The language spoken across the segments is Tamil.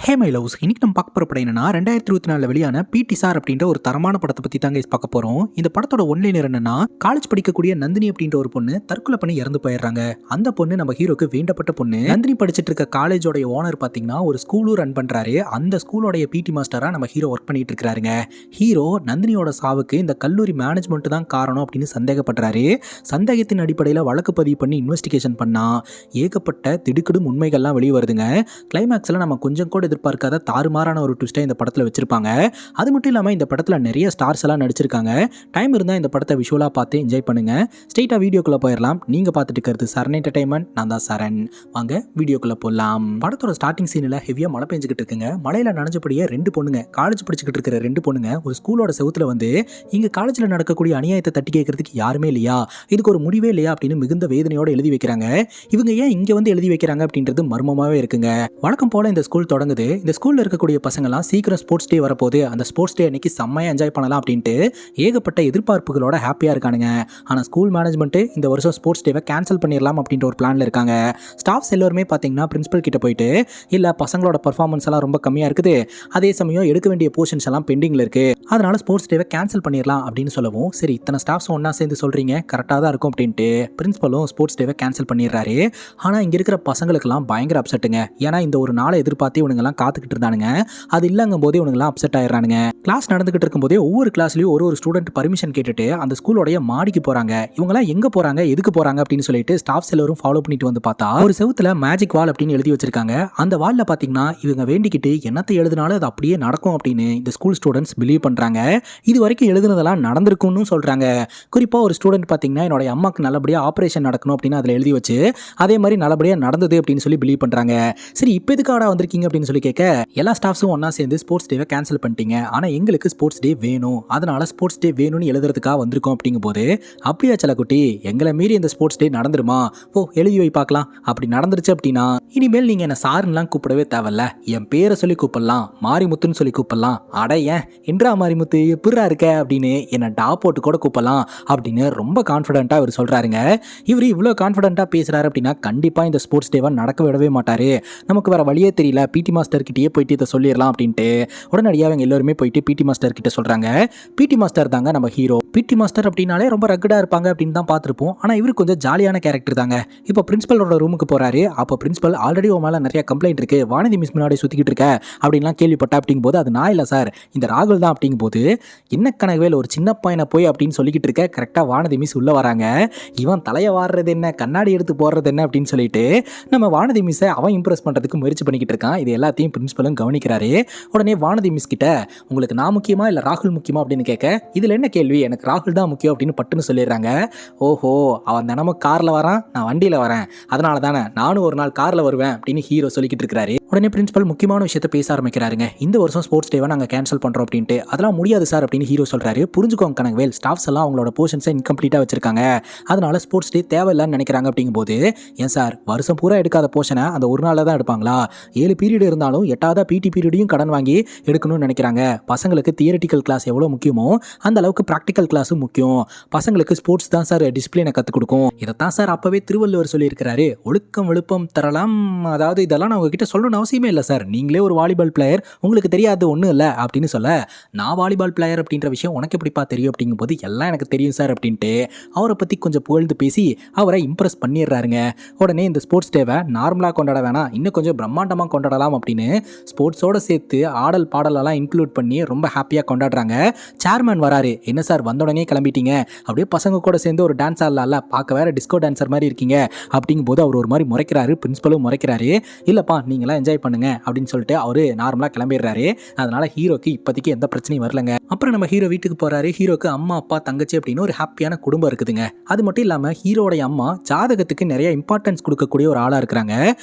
ஹே மை லவ்ஸ், இன்னைக்கு நம்ம பார்க்க போகிற படம் என்னன்னா 2024 வெளியான பிடி சார் அப்படின்ற ஒரு தரமான படத்தை பற்றி தாங்க பார்க்க போகிறோம். இந்த படத்தோட ஒன்லைனர் என்னன்னா, காலேஜ் படிக்கக்கூடிய நந்தினி அப்படின்ற ஒரு பொண்ணு தற்கொலை பண்ணி இறந்து போயிடுறாங்க. அந்த பொண்ணு நம்ம ஹீரோக்கு வேண்டப்பட்ட பொண்ணு. நந்தினி படிச்சுட்டு இருக்க காலேஜோட ஓனர் பார்த்தீங்கன்னா ஒரு ஸ்கூலும் ரன் பண்ணுறாரு. அந்த ஸ்கூலோடைய பிடி மாஸ்டராக நம்ம ஹீரோ ஒர்க் பண்ணிட்டு இருக்காருங்க. ஹீரோ நந்தினியோட சாவுக்கு இந்த கல்லூரி மேனேஜ்மெண்ட் தான் காரணம் அப்படின்னு சந்தேகப்படுறாரு. சந்தேகத்தின் அடிப்படையில் வழக்கு பதிவு பண்ணி இன்வெஸ்டிகேஷன் பண்ணா ஏகப்பட்ட திடுக்கிடும் உண்மைகள்லாம் வெளியே வருதுங்க. கிளைமேக்ஸில் நம்ம கொஞ்சம் கூட எதிர்பார்க்காத தாறுமாறான ஒரு ட்விஸ்ட்டை இந்த படத்தில் வச்சிருப்பாங்க. அது மட்டும் இல்லாமல் இந்த படத்தில் நிறைய ஸ்டார்ஸ் எல்லாம் நடிச்சிருக்காங்க. டைம் இருந்தால் இந்த படத்தை விஷுவலாக பார்த்து என்ஜாய் பண்ணுங்க. ஸ்ட்ரெயிட்டாக வீடியோக்குள்ளே போயிடலாம். நீங்கள் பார்த்துட்டு இருக்கிறது சரண் என்டர்டைன்மெண்ட். நான் தான் சரண். வாங்க வீடியோக்குள்ளே போகலாம். படத்தோட ஸ்டார்டிங் சீனில் ஹெவியாக மழை பெஞ்சிக்கிட்டு இருக்குங்க. மழையில் நனைஞ்சபடியே ரெண்டு பொண்ணுங்க, காலேஜ் படிச்சுக்கிட்டு இருக்கிற ரெண்டு பொண்ணுங்க ஒரு ஸ்கூலோட செவுத்துல வந்து இங்கே காலேஜில் நடக்கக்கூடிய அநியாயத்தை தட்டி கேட்கறதுக்கு யாருமே இல்லையா, இதுக்கு ஒரு முடிவே இல்லையா அப்படின்னு மிகுந்த வேதனையோட எழுதி வைக்கிறாங்க. இவங்க ஏன் இங்கே வந்து எழுதி வைக்கிறாங்க அப்படின்றது மர்மமாகவே இருக்குங்க. வழக்கம் போல இந்த ஸ்கூல் தொடங்குது. இந்த ஸ்கூல்ல இருக்கக்கூடிய பசங்கலாம் சீக்கிரம் ஸ்போர்ட்ஸ் டே வரப்போகுது, அந்த ஸ்போர்ட்ஸ் டே அன்னைக்கு செம்மையா என்ஜாய் பண்ணலாம் அப்படின்ட்டு ஏகப்பட்ட எதிர்பார்ப்புகளோட ஹாப்பியா இருக்கானுங்க. ஆனால் ஸ்கூல் மேனேஜ்மெண்ட் இந்த வருஷம் ஸ்போர்ட்ஸ் டேவை கேன்சல் பண்ணிடலாம் அப்படின்ற ஒரு பிளான்ல இருக்காங்க. ஸ்டாஃப்ஸ் எல்லாருமே பார்த்தீங்கன்னா பிரின்சிபல் கிட்ட போயிட்டு இல்லை பசங்களோட பர்ஃபார்மன்ஸ் எல்லாம் ரொம்ப கம்மியாக இருக்குது, அதே சமயம் எடுக்க வேண்டிய போர்ஷன்ஸ் எல்லாம் பெண்டிங்கில் இருக்கு, அதனால ஸ்போர்ட்ஸ் டேவை கேன்சல் பண்ணிடலாம் அப்படின்னு சொல்லவும், சரி இத்தனை ஸ்டாஃப்ஸ் ஒன்றா சேர்ந்து சொல்றீங்க கரெக்டாக தான் இருக்கும் அப்படின்ட்டு பிரின்சிபலும் ஸ்போர்ட்ஸ் டேவை கேன்சல் பண்ணிடுறாரு. ஆனால் இங்கே இருக்கிற பசங்களுக்கெல்லாம் பயங்கர அப்செட்டுங்க. ஏன்னா இந்த ஒரு நாளை எதிர்பார்த்து இவனுங்கெல்லாம் காத்துக்கிட்டு இருந்தானுங்க. அது இல்லங்கும் போதே இவனுங்கெல்லாம் அப்செட் ஆயிடுறானுங்க. கிளாஸ் நடந்துகிட்டு இருக்கும்போதே ஒவ்வொரு கிளாஸ்லயும் ஒரு ஸ்டூடெண்ட் பர்மிஷன் கேட்டுட்டு அந்த ஸ்கூலோடைய மாடிக்கு போறாங்க. இவங்கெல்லாம் எங்க போறாங்க, எதுக்கு போறாங்க அப்படின்னு சொல்லிட்டு ஸ்டாஃப்ஸ் எல்லாரும் ஃபாலோ பண்ணிட்டு வந்து பார்த்தா ஒரு செவுத்துல மேஜிக் வால் அப்படின்னு எழுதி வச்சிருக்காங்க. அந்த வால்ல பாத்தீங்கன்னா இவங்க வேண்டிக்கிட்டு என்னத்தை எழுதினாலும் அது அப்படியே நடக்கும் அப்படின்னு இந்த ஸ்கூல் ஸ்டூடெண்ட்ஸ் பிலீவ் பண்றாங்க. இது வரைக்கும் எழுதுனதெல்லாம் நடந்திருக்கும்னு சொல்றாங்க. குறிப்பா ஒரு ஸ்டூடெண்ட் பாத்தீங்கன்னா என்னோட அம்மாக்கு நல்லபடியா ஆபரேஷன் நடக்கணும் அப்படின்னு அதுல எழுதி வச்சு அதே மாதிரி நல்லபடியா நடந்தது அப்படின்னு சொல்லி பிலீவ் பண்றாங்க. சரி இப்போ எதுக்காக வந்திருக்கீங்க அப்படின்னு சொல்லி கேட்க, எல்லா ஸ்டாஃப்ஸும் ஒன்னா சேர்ந்து ஸ்போர்ட்ஸ் டேவை கேன்சல் பண்ணிட்டீங்க, ஆனா எங்களுக்கு ஸ்போர்ட்ஸ் டே வேணும், அதனால ஸ்போர்ட்ஸ் டே வேணும்னு எழுதுறதுக்காக வந்திருக்கோம் அப்படிங்கும் போது, அப்படியா செல்லக்குட்டி எங்களை மீறி இந்த ஸ்போர்ட்ஸ் டே நடந்துருமா, ஓ எழுதி வை பார்க்கலாம், அப்படி நடந்துருச்சு அப்படின்னா இனிமேல் நீங்க என்ன சாருன்னெலாம் கூப்பிடவே தேவையில்ல, என் பேரை சொல்லி கூப்பிடலாம், மாரிமுத்துன்னு சொல்லி கூப்பிடலாம், அட ஏன் என்றா மாரிமுத்து எப்படிரா இருக்க அப்படின்னு என்ன டா போட்டு கூட கூப்பிடலாம் அப்படின்னு ரொம்ப கான்ஃபிடென்ட்டா இவர் சொல்றாருங்க. இவர் இவ்வளோ கான்ஃபிடென்ட்டா பேசுறாரு அப்படின்னா கண்டிப்பா இந்த ஸ்போர்ட்ஸ் டேவை நடக்க விடவே மாட்டாரு. நமக்கு வேற வழியே தெரியல, பிடி மாஸ்டர் கிட்டே போயிட்டு இதை சொல்லிடலாம் அப்படின்ட்டு உடனடியாக அவங்க எல்லாருமே போயிட்டு பிடி மாஸ்டர் கிட்ட சொல்றாங்க. பிடி மாஸ்டர் தாங்க நம்ம ஹீரோ. பிடி மாஸ்டர் அப்படின்னாலே ரொம்ப ரக்கடா இருப்பாங்க அப்படின்னு தான் பார்த்துருப்போம். ஆனால் இவர் கொஞ்சம் ஜாலியான கேரக்டர் தாங்க. இப்போ பிரின்சிபலோட ரூமுக்கு போறாரு. அப்போ பிரின்சிபல் ஆல்ரெடி உன் மேலே நிறைய கம்ப்ளைண்ட் இருக்கு, வானதி மிஸ் முன்னாடி சுத்திக்கிட்டு இருக்க அப்படின்லாம் கேள்விப்பட்டா அப்படிங்கும் போது, அது நான் இல்லை சார் இந்த ராகுல் தான் அப்படிங்கும் போது, என்ன கனவேல் ஒரு சின்ன பையனை போய் அப்படின்னு சொல்லிக்கிட்டு இருக்க கரெக்டாக வானதி மிஸ் உள்ள வராங்க. இவன் தலையை வாடுறது என்ன, கண்ணாடி எடுத்து போடுறது என்ன அப்படின்னு சொல்லிட்டு நம்ம வானதி மிஸ்ஸை அவன் இம்ப்ரெஸ் பண்ணுறதுக்கு முயற்சி பண்ணிக்கிட்டு இருக்கான். இது எல்லாத்தையும் பிரின்சிபலும் கவனிக்கிறாரு. உடனே வானதி மிஸ் கிட்ட உங்களுக்கு நான் முக்கியமா இல்லை ராகுல் முக்கியமா அப்படின்னு கேட்க, இதில் என்ன கேள்வி, எனக்கு ராகுல் தான் முக்கியம் அப்படின்னு பட்டுன்னு சொல்லிடுறாங்க. ஓஹோ அவன் தினமும் காரில் வரான், நான் வண்டியில் வரேன், அதனால தானே நானும் ஒரு நாள் காரில் வருவேன் அப்படின்னு ஹீரோ சொல்லிக்கிட்டு இருக்கிறாரு. உடனே பிரின்சிபல் முக்கியமான விஷயத்தை பேச ஆரம்பிக்கிறாருங்க. இந்த வருஷம் ஸ்போர்ட்ஸ் டேவை நாங்கள் கேன்சல் பண்ணுறோம் அப்படின்ட்டு. அதெல்லாம் முடியாது சார் அப்படின்னு ஹீரோ சொல்கிறாரு. புரிஞ்சுக்கோங்க கனகவேல், ஸ்டாஃப்ஸ் எல்லாம் அவங்களோட போர்ஷன்ஸை இன்கம்ப்ளீட்டாக வச்சிருக்காங்க, அதனால ஸ்போர்ட்ஸ் டே தேவையில்லைன்னு நினைக்கிறாங்க அப்படிங்கும்போது, ஏன் சார் வருஷம் பூரா எடுக்காத போர்ஷனை அந்த ஒரு நாளில் தான் எடுப்பாங்களா, 7 பீரியட் இருந்தாலும் 8வது பிடி பீரியடையும் கடன் வாங்கி எடுக்கணும்னு நினைக்கிறாங்க. பசங்களுக்கு தியரிட்டிக்கல் கிளாஸ் எவ்வளோ முக்கியமோ அந்த அளவுக்கு ப்ராக்டிக்கல் கிளாஸும் முக்கியம். பசங்களுக்கு ஸ்போர்ட்ஸ் தான் சார் டிசிப்ளினை கற்றுக் கொடுக்கும். இதைத்தான் சார் அப்பவே திருவள்ளுவர் சொல்லியிருக்கிறாரு, ஒழுக்கம் விழுப்பம் தரலாம். அதாவது இதெல்லாம் நான் உங்ககிட்ட சொல்லணும்னு அவசியமே இல்லை சார், நீங்களே ஒரு வாலிபால் பிளேயர், உங்களுக்கு தெரியாது ஒன்றும் இல்லை அப்படின்னு சொல்ல, நான் வாலிபால் பிளேயர் அப்படின்ற விஷயம் உனக்கு எப்படிப்பா தெரியும் அப்படிங்கும் போது, எல்லாம் எனக்கு தெரியும் சார் அப்படின்ட்டு அவரை பற்றி கொஞ்சம் புகழ்ந்து பேசி அவரை இம்ப்ரெஸ் பண்ணிடுறாருங்க. உடனே இந்த ஸ்போர்ட்ஸ் டேவை நார்மலாக கொண்டாட வேணாம், இன்னும் கொஞ்சம் பிரம்மாண்டமாக கொண்டாடலாம் அப்படின்னு ஸ்போர்ட்ஸோடு சேர்த்து ஆடல் பாடலெல்லாம் இன்க்ளூட் பண்ணி ரொம்ப ஹாப்பியாக கொண்டாடுறாங்க. சேர்மேன் வராரு. என்ன சார் வந்த உடனே கிளம்பிட்டீங்க, அப்படியே பசங்க கூட சேர்ந்து ஒரு டான்ஸ் ஆடலாம்ல, பார்க்க வேற டிஸ்கோ டான்சர் மாதிரி இருக்கீங்க அப்படிங்கும் போது அவர் ஒரு மாதிரி முறைக்கிறாரு. பிரின்சிபலும் முறைக்கிறாரு. இல்லப்பா நீங்களாம் என்ஜாய் பண்ணுங்க அப்படின்னு சொல்லிட்டு அவரு நார்மலாக கிளம்பிடுறாரு. அதனால ஹீரோக்கு இப்போதைக்கு எந்த பிரச்சனையும் வரலங்க. அப்புறம் நம்ம ஹீரோ வீட்டுக்கு போறாரு. ஹீரோக்கு அம்மா அப்பா தங்கச்சி அப்படின்னு ஒரு ஹாப்பியான குடும்பம் இருக்குதுங்க. அது மட்டும் இல்லாமல் ஹீரோடைய அம்மா ஜாதகத்துக்கு நிறைய இம்பார்ட்டன்ஸ் கொடுக்கக்கூடிய ஒரு ஆளாக இருக்கிறாங்க.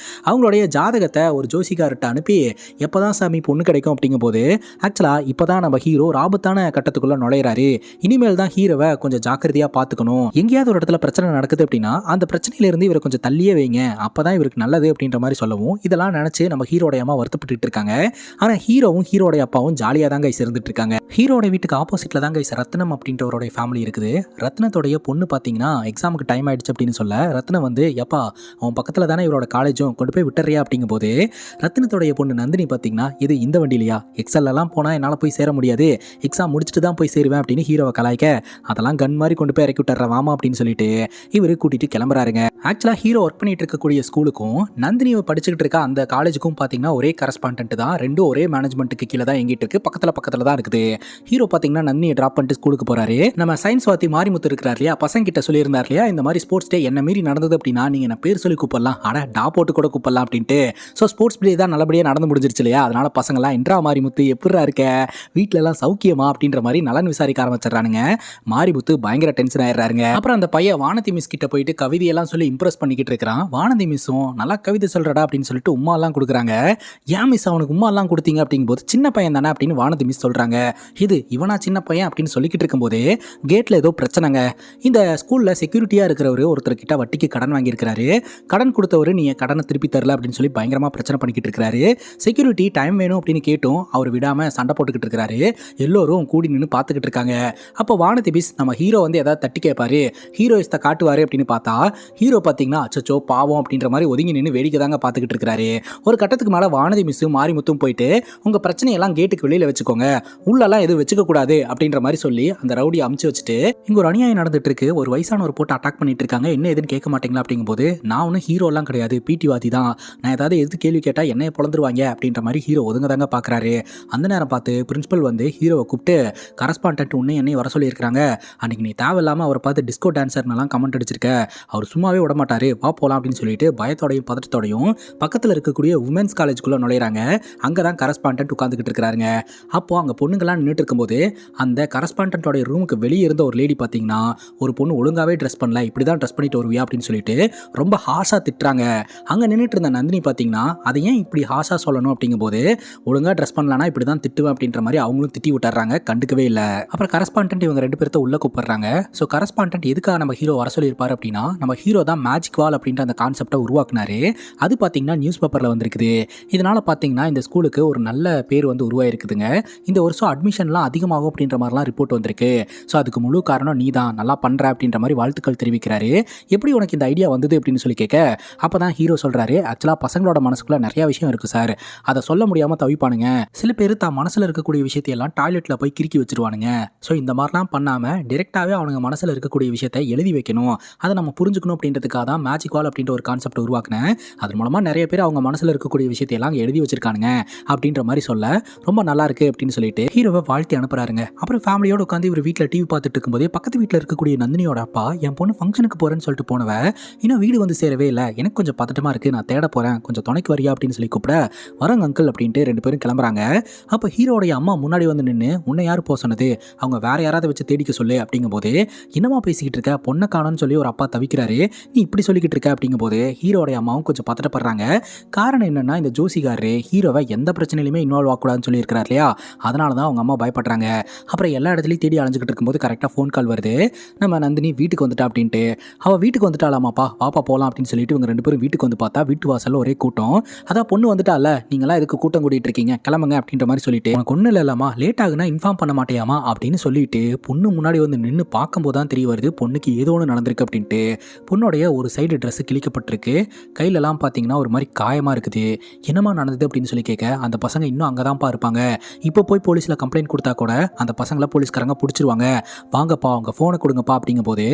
அவங்களுடைய ஜாதகத்தை ஒரு ஜோசிகார்ட்ட அனுப்பி எப்போதான் சாமி பொண்ணு கிடைக்கும் அப்படிங்கும் போது, ஆக்சுவலாக இப்போதான் நம்ம ஹீரோ ஒரு ஆபத்தான கட்டத்துக்குள்ள நுழையிறாரு. இனிமேல் தான் ஹீரோவை கொஞ்சம் ஜாக்கிரதையாக பார்த்துக்கணும். எங்கேயாவது ஒரு இடத்துல பிரச்சனை நடக்குது அப்படின்னா அந்த பிரச்சனையிலிருந்து இவரை கொஞ்சம் தள்ளியே வைங்க, அப்போதான் இவருக்கு நல்லது அப்படின்ற மாதிரி சொல்லவும், இதெல்லாம் நினச்சி நம்ம ஹீரோட அம்மா வருத்தப்பட்டு இருக்காங்க. ஆனா ஹீரோவும் ஹீரோட அப்பாவும் ஜாலியா தான் கைஸ் இருந்துட்டு இருக்காங்க. ஹீரோட வீட்டுக்கு ஆப்போசிட்ல தான் கைஸ் ரத்னம் அப்படின்றவரோட ஃபேமிலி இருக்குது. ரத்னத்தோடைய பொண்ணு பார்த்தீங்கன்னா எக்ஸாமுக்கு டைம் ஆயிடுச்சு அப்படின்னு சொல்ல ரத்னம் வந்து எப்பா அவன் பக்கத்தில் தானே இவரோட காலேஜும் கொண்டு போய் விட்டுறியா அப்படிங்கும்போது ரத்னத்தோடைய பொண்ணு நந்தினி பார்த்தீங்கன்னா இது இந்த வண்டியிலையா எக்ஸல்லாம் போனால் என்னால் போய் சேர முடியாது, எக்ஸாம் முடிச்சுட்டு தான் போய் சேருவேன் அப்படின்னு ஹீரோவை கலாய்க்க அதெல்லாம் கன் மாதிரி கொண்டு போய் இறக்கி விட்டுற வாமா அப்படின்னு சொல்லிட்டு இவர் கூட்டிட்டு கிளம்புறாருங்க. ஆக்சுவலாக ஹீரோ ஒர்க் பண்ணிட்டு இருக்கக்கூடிய ஸ்கூலுக்கும் நந்தினியை படிச்சுக்கிட்டு இருக்க அந்த காலேஜுக்கும் பார்த்தீங்கன்னா ஒரே கரஸ்பாண்டன்ட் தான், ரெண்டும் ஒரே மேனேஜ்மெண்ட்டுக்கு கீழே தான் எங்கிட்டு இருக்கு, பக்கத்தில் தான் இருக்குது. ஹீரோ பார்த்தீங்கன்னா நந்தினியை ட்ராப் பண்ணிட்டு ஸ்கூலுக்கு போறாரு. நம்ம சயின்ஸ் வாத்தி மாரிமுத்து இருக்கிறார் இல்லையா, பசங்க கிட்ட சொல்லியிருந்தார் இல்லையா இந்த மாதிரி ஸ்போர்ட்ஸ் டே என்ன மீறி நடந்தது அப்படின்னா நீங்க என்ன பேர் சொல்லி கூப்பிடலாம், அட டா போட்டு கூட கூப்பிடலாம் அப்படின்ட்டு. ஸோ ஸ்போர்ட்ஸ் டே தான் நல்லபடியாக நடந்து முடிஞ்சிருச்சு இல்லையா, அதனால பசங்களாம் என்றா மாரிமுத்து எப்படிரா இருக்க, வீட்டில எல்லாம் சௌக்கியமா அப்படின்ற மாதிரி நலன் விசாரிக்க ஆரம்பிச்சிடறானுங்க. மாரிமுத்து பயங்கர டென்ஷன் ஆயிடுறாருங்க. அப்புறம் அந்த பையன் வானதி மிஸ் கிட்ட போயிட்டு கவிதையெல்லாம் சொல்லி இம்ப்ரெஸ் பண்ணிக்கிட்டு இருக்கிறான். வானதி மிஸ்ஸும் நல்லா கவிதை சொல்றடா அப்படின்னு சொல்லிட்டு உமா எல்லாம் கொடுக்குறாங்க. ஏன் மிஸ் அவனுக்கு உமா எல்லாம் கொடுத்தீங்க அப்படிங்கும்போது சின்ன பையன் தானே அப்படின்னு வானதி மிஸ் சொல்றாங்க. இது இவனா சின்ன பையன் அப்படின்னு சொல்லிக்கிட்டு இருக்கும்போது கேட்ல ஏதோ பிரச்சனைங்க. இந்த ஸ்கூல்ல செக்யூரிட்டியா இருக்கிறவரு ஒருத்தர் கிட்ட வட்டிக்கு கடன் வாங்கியிருக்கிறாரு. கடன் கொடுத்தவரு நீ கடனை திருப்பி தரல அப்படின்னு சொல்லி பயங்கரமா பிரச்சனை பண்ணிக்கிட்டு இருக்காரு. செக்யூரிட்டி டைம் வேணும் அப்படின்னு கேட்டும் அவர் விடாம சண்டை போட்டுக்கிட்டு இருக்காரு. எல்லோரும் கூடி நின்று பார்த்துக்கிட்டு இருக்காங்க. அப்போ வானதி மிஸ் நம்ம ஹீரோ வந்து ஏதாவது தட்டி கேட்பாரு, ஹீரோயிஸ்தை காட்டுவாரு அப்படின்னு பார்த்தா ஹீரோ பார்த்தீங்கன்னா அச்சோ பாவம் அப்படின்ற மாதிரி ஒதுங்கி நின்று வேடிக்கை தாங்க பார்த்துக்கிட்டு இருக்காரு. ஒரு கட்டத்துக்கு மேலே வானதி மிஸ்ஸும் மாரிமுத்தும் போயிட்டு உங்க பிரச்சனையெல்லாம் கேட்டுக்கு வெளியில வச்சுக்கோங்க, உள்ளெல்லாம் எதுவும் வச்சுக்க கூடாது அப்படின்ற மாதிரி சொல்லி அந்த ரவுடியை அமுச்சு வச்சுட்டு இங்க ஒரு அநியாயம் நடந்துட்டு இருக்கு, ஒரு வயசானவர் போட்டு அட்டாக் பண்ணிட்டு இருக்காங்க, என்ன எதுன்னு கேட்க மாட்டீங்களா அப்படிங்கும்போது நான் ஒன்றும் ஹீரோ எல்லாம் கிடையாது, பிடிவாதி தான், நான் ஏதாவது எது கேள்வி கேட்டா என்னைய பொழந்துருவாங்க அப்படின்ற மாதிரி ஹீரோ ஒதுங்க தாங்க பாக்குறாரு. அந்த நேரம் பார்த்து பிரின்சிபல் வந்து ஹீரோவை கூப்பிட்டு கரஸ்பாண்டன்ட் உன்னை என்னை வர சொல்லியிருக்காங்க, அன்னைக்கு நீ தேவையில்லாம அவரை பார்த்து டிஸ்கோ டான்சர்னெல்லாம் கமெண்ட் அடிச்சிருக்க, அவர் சும்மாவே விட மாட்டாரு வா போலாம் அப்படின்னு சொல்லிட்டு பயத்தோடையும் பதட்டத்தோடையும் பக்கத்தில் இருக்கக்கூடிய உமன்ஸ் காலேஜுக்குள்ள நுழையிறாங்க. அங்கதான் கரஸ்பாண்டன்ட் உட்காந்துக்கிட்டு இருக்கிறாருங்க. அப்போ அங்க பொண்ணுங்கெல்லாம் நின்றுட்டு இருக்கும்போது அந்த கரஸ்பாண்டன்ட்டோட ரூமுக்கு வெளியே இருந்த ஒரு லேடி பார்த்தீங்கன்னா ஒரு பொண்ணு ஒழுங்காவே ட்ரெஸ் பண்ணல, இப்படி தான் ட்ரெஸ் பண்ணிட்டு வருவியா அப்படின்னு சொல்லிட்டு ரொம்ப ஹாஷா திட்டுறாங்க. அங்கே நின்றுட்டு இருந்த நந்தினி பார்த்தீங்கன்னா அதை ஏன் இப்படி ஹாஷா சொல்லணும் அப்படிங்கும்போது ஒழுங்காக ட்ரெஸ் பண்ணலான்னா இப்படி தான் திட்டுவேன் அப்படின்ற மாதிரி அவங்களும் திட்டி விட்டுறாங்க, கண்டுக்கவே இல்லை. அப்புறம் கரஸ்பாண்டன்ட் இவங்க ரெண்டு பேர்த்த உள்ள கூப்பிடுறாங்க. ஸோ கரஸ்பாண்டன்ட் எதுக்காக நம்ம ஹீரோ வர சொல்லியிருப்பாரு அப்படின்னா நம்ம ஹீரோ தான் மேஜிக் வால் அப்படின்ற அந்த கான்செப்டை உருவாக்குனாரு. அது பார்த்தீங்கன்னா நியூஸ் பேப்பரில் வந்திருக்குது. இதனால பார்த்தீங்கன்னா இந்த ஸ்கூலுக்கு ஒரு நல்ல பேர் வந்து உருவாயிருக்குதுங்க. இந்த வருஷம் அட்மிஷன்லாம் அதிகமாகும் அப்படின்ற மாதிரிலாம் ரிப்போர்ட் வந்திருக்கு. ஸோ அதுக்கு முழு காரணம் நீ தான், நல்லா பண்ணுற அப்படின்ற மாதிரி வாழ்த்துக்கள் தெரிவிக்கிறாரு. எப்படி உனக்கு இந்த ஐடியா வந்தது அப்படின்னு சொல்லி கேட்க அப்போ தான் ஹீரோ சொல்கிறாரு, ஆக்சுவலாக பசங்களோட மனசுக்குள்ள நிறைய விஷயம் இருக்குது சார், அதை சொல்ல முடியாமல் தவிப்பானுங்க, சில பேர் தான் மனசில் இருக்கக்கூடிய விஷயத்தையெல்லாம் டாய்லெட்டில் போய் கிறுக்கி வச்சிருவானுங்க. ஸோ இந்த மாதிரிலாம் பண்ணாமல் டிரெக்டாகவே அவனுங்க மனசில் இருக்கக்கூடிய விஷயத்தை எழுதி வைக்கணும், அதை நம்ம புரிஞ்சுக்கணும் அப்படின்றதுக்காக தான் மேஜிக் வால் அப்படின்ற ஒரு கான்செப்ட் உருவாக்குனேன். அது மூலமாக நிறைய பேர் அவங்க மனசில் இருக்கக்கூடிய விஷயத்தையெல்லாம் எழுதி வச்சிருக்கானுங்க அப்படின்ற மாதிரி சொல்ல ரொம்ப நல்லா இருக்கு அப்படின்னு சொல்லிட்டு ஹீரோவை வாழ்த்தி அனுப்புறாருங்க. அப்புறம் ஃபேமிலியோட உட்காந்து இவர் வீட்டில் டிவி பார்த்துட்டு இருக்கும்போதே பக்கத்து வீட்டில் இருக்கக்கூடிய நந்தினியோட அப்பா என் பொண்ணு ஃபங்க்ஷனுக்கு போறேன்னு சொல்லிட்டு போனவ இன்னும் வீடு வந்து சேரவே இல்லை, எனக்கு கொஞ்சம் பதட்டமா இருக்கு, நான் தேட போறேன், கொஞ்சம் துணைக்கு வரியா அப்படின்னு சொல்லி கூப்பிட வரங்க அங்கிள் அப்படின்ட்டு ரெண்டு பேரும் கிளம்புறாங்க. அப்போ ஹீரோடைய அம்மா முன்னாடி வந்து நின்று உன்னை யார் போக சொன்னது, அவங்க வேற யாராவது வச்சு தேடிக்க சொல்லு அப்படிங்கும்போது என்னமா பேசிக்கிட்டு இருக்க, பொண்ணை காணோன்னு சொல்லி ஒரு அப்பா தவிக்கிறாரு, நீ இப்படி சொல்லிக்கிட்டு இருக்க அப்படிங்கும்போது ஹீரோடைய அம்மாவும் கொஞ்சம் பதட்டப்படுறாங்க. காரணம் என்னன்னா இந்த ஜோசிகாரரு ஹீரோவை எந்த பிரச்சனையிலுமே இன்வால்வ் ஆகக்கூடாதுன்னு சொல்லி இருக்கிறார் இல்லையா, அதனால தான் அவங்க அம்மா பயப்படுறாங்க. அப்புறம் எல்லா இடத்துலையும் தேடி அலைஞ்சிக்கிட்டு இருக்கும்போது கரெக்டாக ஃபோன் கால் வருது, நம்ம நந்தினி வீட்டுக்கு வந்துட்டா அப்படின்ட்டு. அவள் வீட்டுக்கு வந்துட்டாலாமாப்பா, வாப்பா போகலாம் அப்படின்னு சொல்லிட்டு இவங்க ரெண்டு பேரும் வீட்டுக்கு வந்து பார்த்தா வீட்டு வாசல்ல ஒரே கூட்டம். அதான் பொண்ணு வந்துட்டால, நீங்களாம் இதுக்கு கூட்டம் கூட்டிட்டு இருக்கீங்க, கிளம்புங்க அப்படின்ற மாதிரி சொல்லிட்டு உனக்கு ஒன்றும் இல்லைலாமா, லேட் ஆகுனா இன்ஃபார்ம் பண்ண மாட்டேயாமா அப்படின்னு சொல்லிட்டு பொண்ணு முன்னாடி வந்து நின்று பார்க்கும்போது தான் தெரிய வருது பொண்ணுக்கு ஏதோ ஒன்று நடந்திருக்கு அப்படின்ட்டு. பொண்ணுடைய ஒரு சைடு ட்ரெஸ் கிழிக்கப்பட்டிருக்கு, கையிலலாம் பார்த்தீங்கன்னா ஒரு மாதிரி காயமாக இருக்குது. என்னமா நடந்தது அப்படின்னு சொல்லி கேட்க அந்த பசங்க இன்னும் அங்கே தான்ப்பா இருப்பாங்க, இப்போ போய் போலீஸில் கம்ப்ளைண்ட் கொடுத்தா கூட அந்த பசங்களை போலீஸ்காரங்க பிடிச்சிருவாங்க, வாங்கப்பா அவங்க ஃபோனை கொடுங்கப்பா அப்படிங்கும் போது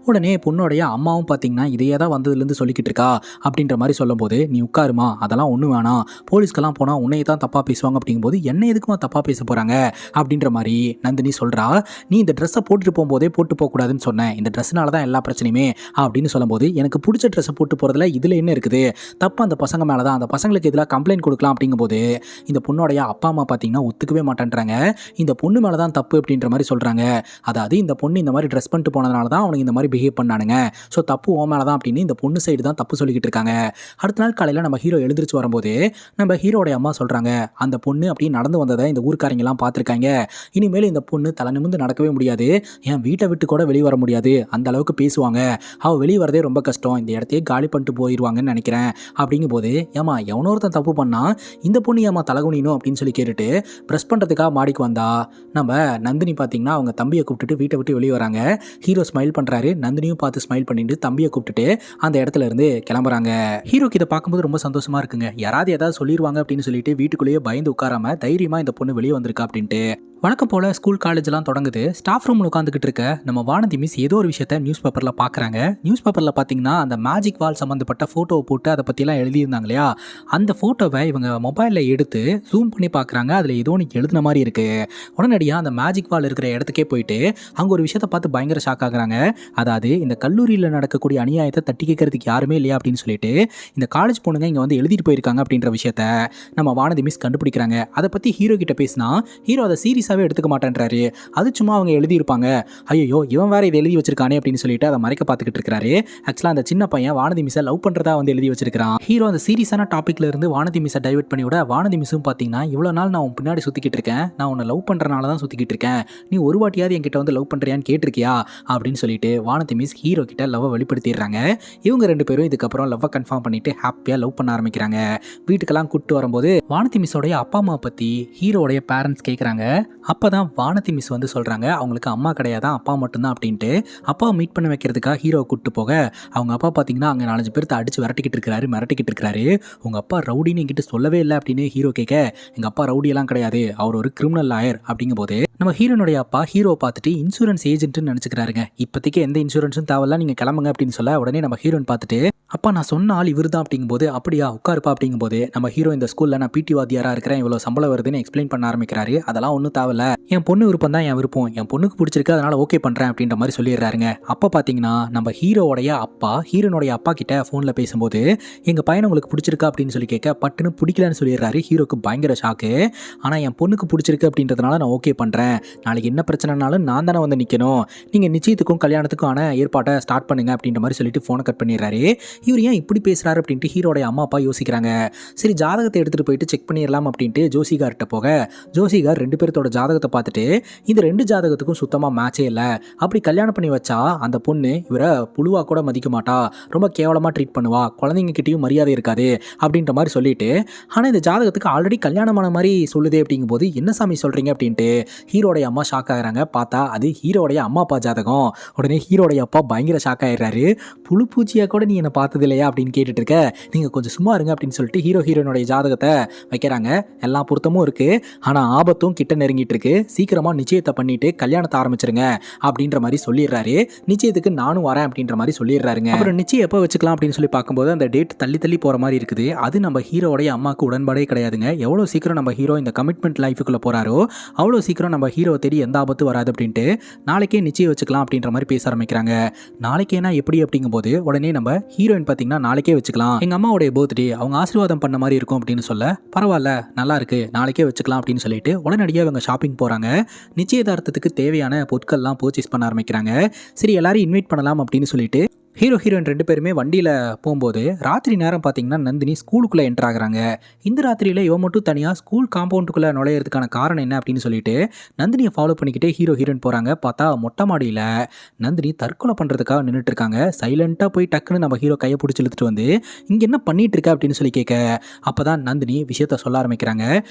உடனே பொண்ணுடைய அம்மாவும் பார்த்தீங்கன்னா இதையே தான் வந்ததுலேருந்து சொல்லிக்கிட்டு இருக்கா அப்படின்ற மாதிரி சொல்லும்போது நீ உட்காருமா, அதெல்லாம் ஒன்றும் வேணாம், போலீஸ்க்கெல்லாம் போனால் உன்னையை தான் தப்பாக பேசுவாங்க அப்படிங்கும்போது என்ன எதுக்குமா தப்பாக பேச போகிறாங்க அப்படின்ற மாதிரி நந்தினி சொல்கிறா. நீ இந்த ட்ரெஸ்ஸை போட்டுட்டு போகும்போதே போட்டு போகக்கூடாதுன்னு சொன்னேன், இந்த ட்ரெஸ்ஸினால தான் எல்லா பிரச்சனையுமே அப்படின்னு சொல்லும்போது எனக்கு பிடிச்ச ட்ரெஸ்ஸை போட்டு போகிறதுல இதில் என்ன இருக்குது, தப்பு அந்த பசங்க மேலே தான், அந்த பசங்களுக்கு இதில் கம்ப்ளைண்ட் கொடுக்கலாம் அப்படிங்கும்போது இந்த பொண்ணுடைய அப்பா அம்மா பார்த்தீங்கன்னா ஒத்துக்கவே மாட்டேன்றாங்க, இந்த பொண்ணு மேலே தான் தப்பு அப்படின்ற மாதிரி சொல்கிறாங்க. அதாவது இந்த பொண்ணு இந்த மாதிரி ட்ரெஸ் பண்ணிட்டு போனதுனால தான் அவனுக்கு இந்த மாதிரி பிஹேவ் பண்ணானுங்க, ஸோ தப்பு ஓ மேலே தான் அப்படின்னு இந்த பொண்ணு சைடு தான் தப்பு சொல்லிக்கிட்டு இருக்காங்க. அடுத்த நாள் காலையில் நம்ம ஹீரோ எழுந்திரிச்சு வரும்போது நம்ம ஹீரோடைய அம்மா சொல்கிறாங்க, அந்த பொண்ணு அப்படி நடந்து வந்ததை இந்த ஊர்க்காரங்கெல்லாம் பார்த்துருக்காங்க, இனிமேல் இந்த பொண்ணு தலை நிமிர்ந்து நடக்கவே முடியாது, என் வீட்டை விட்டு கூட வெளியே வர முடியாது, அந்த அளவுக்கு பேசுவாங்க, அவள் வெளியே வரதே ரொம்ப ரொம்ப கஷ்டம், இந்த இடத்தையே காலி பண்ணிட்டு போயிடுவாங்கன்னு நினைக்கிறேன் அப்படிங்கும்போது, ஏமா எவனோ ஒருத்தன் தப்பு பண்ணா இந்த பொண்ணு ஏமா தலகுனிணும் அப்படின்னு சொல்லி கேட்டுட்டு ப்ரெஸ் பண்ணுறதுக்காக மாடிக்கு வந்தா நம்ம நந்தினி பார்த்தீங்கன்னா அவங்க தம்பியை கூப்பிட்டுட்டு வீட்டை விட்டு வெளியே வராங்க. ஹீரோ ஸ்மைல் பண்ணுறாரு, நந்தினியும் பார்த்து ஸ்மைல் பண்ணிட்டு தம்பியை கூப்பிட்டுட்டு அந்த இடத்துல இருந்து கிளம்புறாங்க. ஹீரோக்கு இதை பார்க்கும்போது ரொம்ப சந்தோஷமா இருக்குங்க. யாராவது ஏதாவது சொல்லிடுவாங்க அப்படின்னு சொல்லிட்டு வீட்டுக்குள்ளேயே பயந்து உட்காராம தைரியமா இந்த பொண்ணு வெளியே வந்திருக்கா அப்படின்ட்டு. வழக்கம் போல் ஸ்கூல் காலேஜ்லாம் தொடங்குது. ஸ்டாஃப் ரூமில் உட்காந்துக்கிட்டு இருக்க நம்ம வானதி மிஸ் ஏதோ ஒரு விஷயத்த நியூஸ் பேப்பரில் பார்க்குறாங்க. நியூஸ் பேப்பரில் பார்த்தீங்கன்னா அந்த மேஜிக் வால் சம்மந்தப்பட்ட ஃபோட்டோவை போட்டு அதை பற்றிலாம் எழுதியிருந்தாங்க இல்லையா, அந்த ஃபோட்டோவை இவங்க மொபைலில் எடுத்து ஜூம் பண்ணி பார்க்குறாங்க. அதில் ஏதோ ஒன்று எழுதின மாதிரி இருக்குது. உடனடியாக அந்த மேஜிக் வால் இருக்கிற இடத்துக்கே போயிட்டு அங்கே ஒரு விஷயத்தை பார்த்து பயங்கர ஷாக் ஆகுறாங்க. அதாவது இந்த கல்லூரியில் நடக்கக்கூடிய அநியாயத்தை தட்டி கேட்கறதுக்கு யாருமே இல்லையா அப்படின்னு சொல்லிட்டு இந்த காலேஜ் பொண்ணுங்க இங்கே வந்து எழுதிட்டு போயிருக்காங்க அப்படின்ற விஷயத்த நம்ம வானதி மிஸ் கண்டுபிடிக்கிறாங்க. அதை பற்றி ஹீரோ கிட்ட பேசினா ஹீரோ அதை சீரியஸாக எடுத்துக்க மாட்டேன்றாரு. அது சும்மா அவங்க எழுதியிருப்பாங்க, ஐயோ இவன் வேற இதை எழுதி வச்சிருக்கானே அப்படின்னு சொல்லிட்டு அதை மறைக்க பார்த்துக்கிட்டு இருக்காரு. ஆக்சுவலா அந்த சின்ன பையன் வானதி மிஸ்ஸை லவ் பண்றதா வந்து எழுதி வச்சிருக்கான். ஹீரோ அந்த சீரியஸான டாபிக்ல இருந்து வானதி மிஸ்ஸை டைவர்ட் பண்ணி விட வானதி மிஸ்ஸும் பார்த்தீங்கன்னா இவ்வளவு நாள் நான் உன் பின்னாடி சுத்திக்கிட்டு இருக்கேன், நான் உன்னை லவ் பண்றனால தான் சுத்திக்கிட்டு இருக்கேன், நீ ஒரு வாட்டியாவது என்கிட்ட வந்து லவ் பண்றியான்னு கேட்டிருக்கியா அப்படின்னு சொல்லிட்டு வானதி மிஸ் ஹீரோ கிட்ட லவ் வெளிப்படுத்திடுறாங்க. இவங்க ரெண்டு பேரும் இதுக்கப்புறம் லவ் கன்ஃபார்ம் பண்ணிட்டு ஹாப்பியா லவ் பண்ண ஆரம்பிக்கிறாங்க. வீட்டுக்கெல்லாம் கூப்பிட்டு வரும்போது வானதி மிஸ்ஸோடைய அப்பா அம்மா பத்தி ஹீரோடைய பேரண்ட்ஸ் கேட்குறாங்க. அப்பதான் வானதி மிஸ் வந்து சொல்றாங்க அவங்களுக்கு அம்மா கிடையாதான், அப்பா மட்டும்தான் அப்படின்ட்டு. அப்பாவை மீட் பண்ண வைக்கிறதுக்காக ஹீரோவை கூப்பிட்டு போக அவங்க அப்பா பார்த்தீங்கன்னா அங்கே 4 பேர்த்த அடிச்சு மிரட்டிக்கிட்டு இருக்காரு. உங்க அப்பா ரவுடின்னு என்கிட்ட சொல்லவே இல்லை அப்படின்னு ஹீரோ கேட்க, எங்க அப்பா ரவுடியெல்லாம் கிடையாது, அவர் ஒரு கிரிமினல் லாயர் அப்படிங்கும் போது நம்ம ஹீரோனுடைய அப்பா ஹீரோவை பார்த்துட்டு இன்சூரன்ஸ் ஏஜென்ட்னு நினச்சிக்கிறாருங்க. இப்போதைக்கு எந்த இன்சூரன்ஸும் தேவையில்ல, நீங்கள் கிளம்புங்க அப்படின்னு சொல்ல உடனே நம்ம ஹீரோன் பார்த்துட்டு அப்பா நான் சொன்ன ஆள் இவர் தான் அப்படிங்கும்போது, அப்படியா உட்காருப்பா அப்படிங்கும்போது நம்ம ஹீரோ இந்த ஸ்கூலில் நான் பிடி வாத்தியாராக இருக்கிறேன், இவ்வளோ சம்பளம் வருதுன்னு எக்ஸ்பிளைன் பண்ண ஆரம்பிக்கிறாரு. அதெல்லாம் ஒன்றும் தேவையில்ல, என் பொண்ணு விருப்பம் தான் என் விருப்பம், என் பொண்ணுக்கு பிடிச்சிருக்கு அதனால ஓகே பண்ணுறேன் அப்படின்ற மாதிரி சொல்லிடுறாருங்க. அப்போ பார்த்தீங்கன்னா நம்ம ஹீரோடைய அப்பா ஹீரோனுடைய அப்பா கிட்ட ஃபோனில் பேசும்போது எங்கள் பையனை உங்களுக்கு பிடிச்சிருக்கா அப்படின்னு சொல்லி கேட்க பட்டுன்னு பிடிக்கலன்னு சொல்லிடுறாரு. ஹீரோக்கு பயங்கர ஷாக்கு. ஆனால் என் பொண்ணுக்கு பிடிச்சிருக்கு அப்படின்றதுனால நான் ஓகே பண்ணுறேன், நாளைக்கு என்ன பிரச்சனைனாலும் நான் தானே வந்து நிற்கணும், நீங்கள் நிச்சயத்துக்கும் கல்யாணத்துக்கும் ஆன ஏற்பாட்டை ஸ்டார்ட் பண்ணுங்க அப்படின்ற மாதிரி சொல்லிட்டு ஃபோனை கட் பண்ணிடுறாரு. இவர் ஏன் இப்படி பேசுறாரு அப்படின்ட்டு ஹீரோடைய அம்மா அப்பா யோசிக்கிறாங்க. சரி ஜாதகத்தை எடுத்துகிட்டு போயிட்டு செக் பண்ணிடலாம் அப்படின்ட்டு ஜோசிகார்கிட்ட போக ஜோசிகார் 2 பேர்த்தோட ஜாதகத்தை பார்த்துட்டு இந்த 2 ஜாதகத்துக்கும் சுத்தமாக மேட்சே இல்லை, அப்படி கல்யாணம் பண்ணி வச்சா அந்த பொண்ணு இவரை புழுவா கூட மதிக்க மாட்டா, ரொம்ப கேவலமாக ட்ரீட் பண்ணுவா, குழந்தைங்க கிட்டேயும் மரியாதை இருக்காது அப்படின்ற மாதிரி சொல்லிட்டு, ஆனால் இந்த ஜாதகத்துக்கு ஆல்ரெடி கல்யாணமான மாதிரி சொல்லுதே அப்படிங்கும்போது என்ன சாமி சொல்கிறீங்க அப்படின்ட்டு ஹீரோடைய அம்மா ஷாக் ஆகிறாங்க. பார்த்தா அது ஹீரோடைய அம்மா அப்பா ஜாதகம். உடனே ஹீரோடைய அப்பா பயங்கர ஷாக் ஆகிடுறாரு. புழு பூச்சியாக கூட நீ என்னை பார்த்தது இல்லையா அப்படின்னு கேட்டுட்டு இருக்க, நீங்கள் கொஞ்சம் சும்மா இருங்க அப்படின்னு சொல்லிட்டு ஹீரோனுடைய ஜாதகத்தை வைக்கிறாங்க. எல்லா பொருத்தமும் இருக்குது, ஆனால் ஆபத்தும் கிட்ட நெருங்கிட்டு இருக்கு, சீக்கிரமாக நிச்சயத்தை பண்ணிட்டு கல்யாணத்தை ஆரம்பிச்சிருங்க அப்படின்ற மாதிரி சொல்லிடுறாரு. நிச்சயத்துக்கு நானும் வரேன் அப்படின்ற மாதிரி சொல்லிடுறாருங்க. அப்புறம் நிச்சயம் எப்போ வச்சுக்கலாம் அப்படின்னு சொல்லி பார்க்கும்போது அந்த டேட் தள்ளி தள்ளி போகிற மாதிரி இருக்குது. அது நம்ம ஹீரோடைய அம்மாவுக்கு உடன்பாடே கிடையாதுங்க. எவ்வளோ சீக்கிரம் நம்ம ஹீரோ இந்த கமிட்மெண்ட் லைஃபுக்குள்ளே போகிறாரோ அவ்வளோ சீக்கிரம் நம்ம ஹீரோ தேடி எந்த ஆபத்து வராது அப்படின்ட்டு நாளைக்கே நிச்சயம் வச்சுக்கலாம் அப்படின்ற மாதிரி பேச ஆரம்பிக்கிறாங்க. நாளைக்கேனா எப்படி அப்படிங்கும்போது உடனே நம்ம ஹீரோயின் பார்த்தீங்கன்னா நாளைக்கே வச்சுக்கலாம், எங்கள் அம்மாவுடைய பர்த்டே, அவங்க ஆசீர்வாதம் பண்ண மாதிரி இருக்கும் அப்படின்னு சொல்ல, பரவாயில்ல நல்லா இருக்கு நாளைக்கே வச்சுக்கலாம் அப்படின்னு சொல்லிட்டு உடனடியாக இவங்க ஷாப்பிங் போகிறாங்க. நிச்சயதார்த்தத்துக்கு தேவையான பொருட்கள்லாம் பர்ச்சேஸ் பண்ண ஆரம்பிக்கிறாங்க. சரி எல்லாரையும் இன்வைட் பண்ணலாம் அப்படின்னு சொல்லிட்டு ஹீரோயின் 2 பேருமே வண்டியில் போகும்போது ராத்திரி நேரம் பார்த்தீங்கன்னா நந்தினி ஸ்கூலுக்குள்ளே என்ட்ரு ஆகுறாங்க. இந்த ராத்திரியில் இவன் மட்டும் தனியாக ஸ்கூல் காம்பவுண்டுக்குள்ளே நுழையிறதுக்கான காரணம் என்ன அப்படின்னு சொல்லிட்டு நந்தினியை ஃபாலோ பண்ணிக்கிட்டே ஹீரோயின் போகிறாங்க. பார்த்தா மொட்டை மாடியில் நந்தினி தற்கொலை பண்ணுறதுக்காக நின்றுட்டு இருக்காங்க. சைலண்ட்டாக போய் டக்குன்னு நம்ம ஹீரோ கையை பிடிச்சி இழுத்துட்டு வந்து இங்கே என்ன பண்ணிட்டு இருக்க அப்படின்னு சொல்லி கேட்க, அப்போ தான் நந்தினி விஷயத்த சொல்ல ஆரம்பிக்கிறாங்க.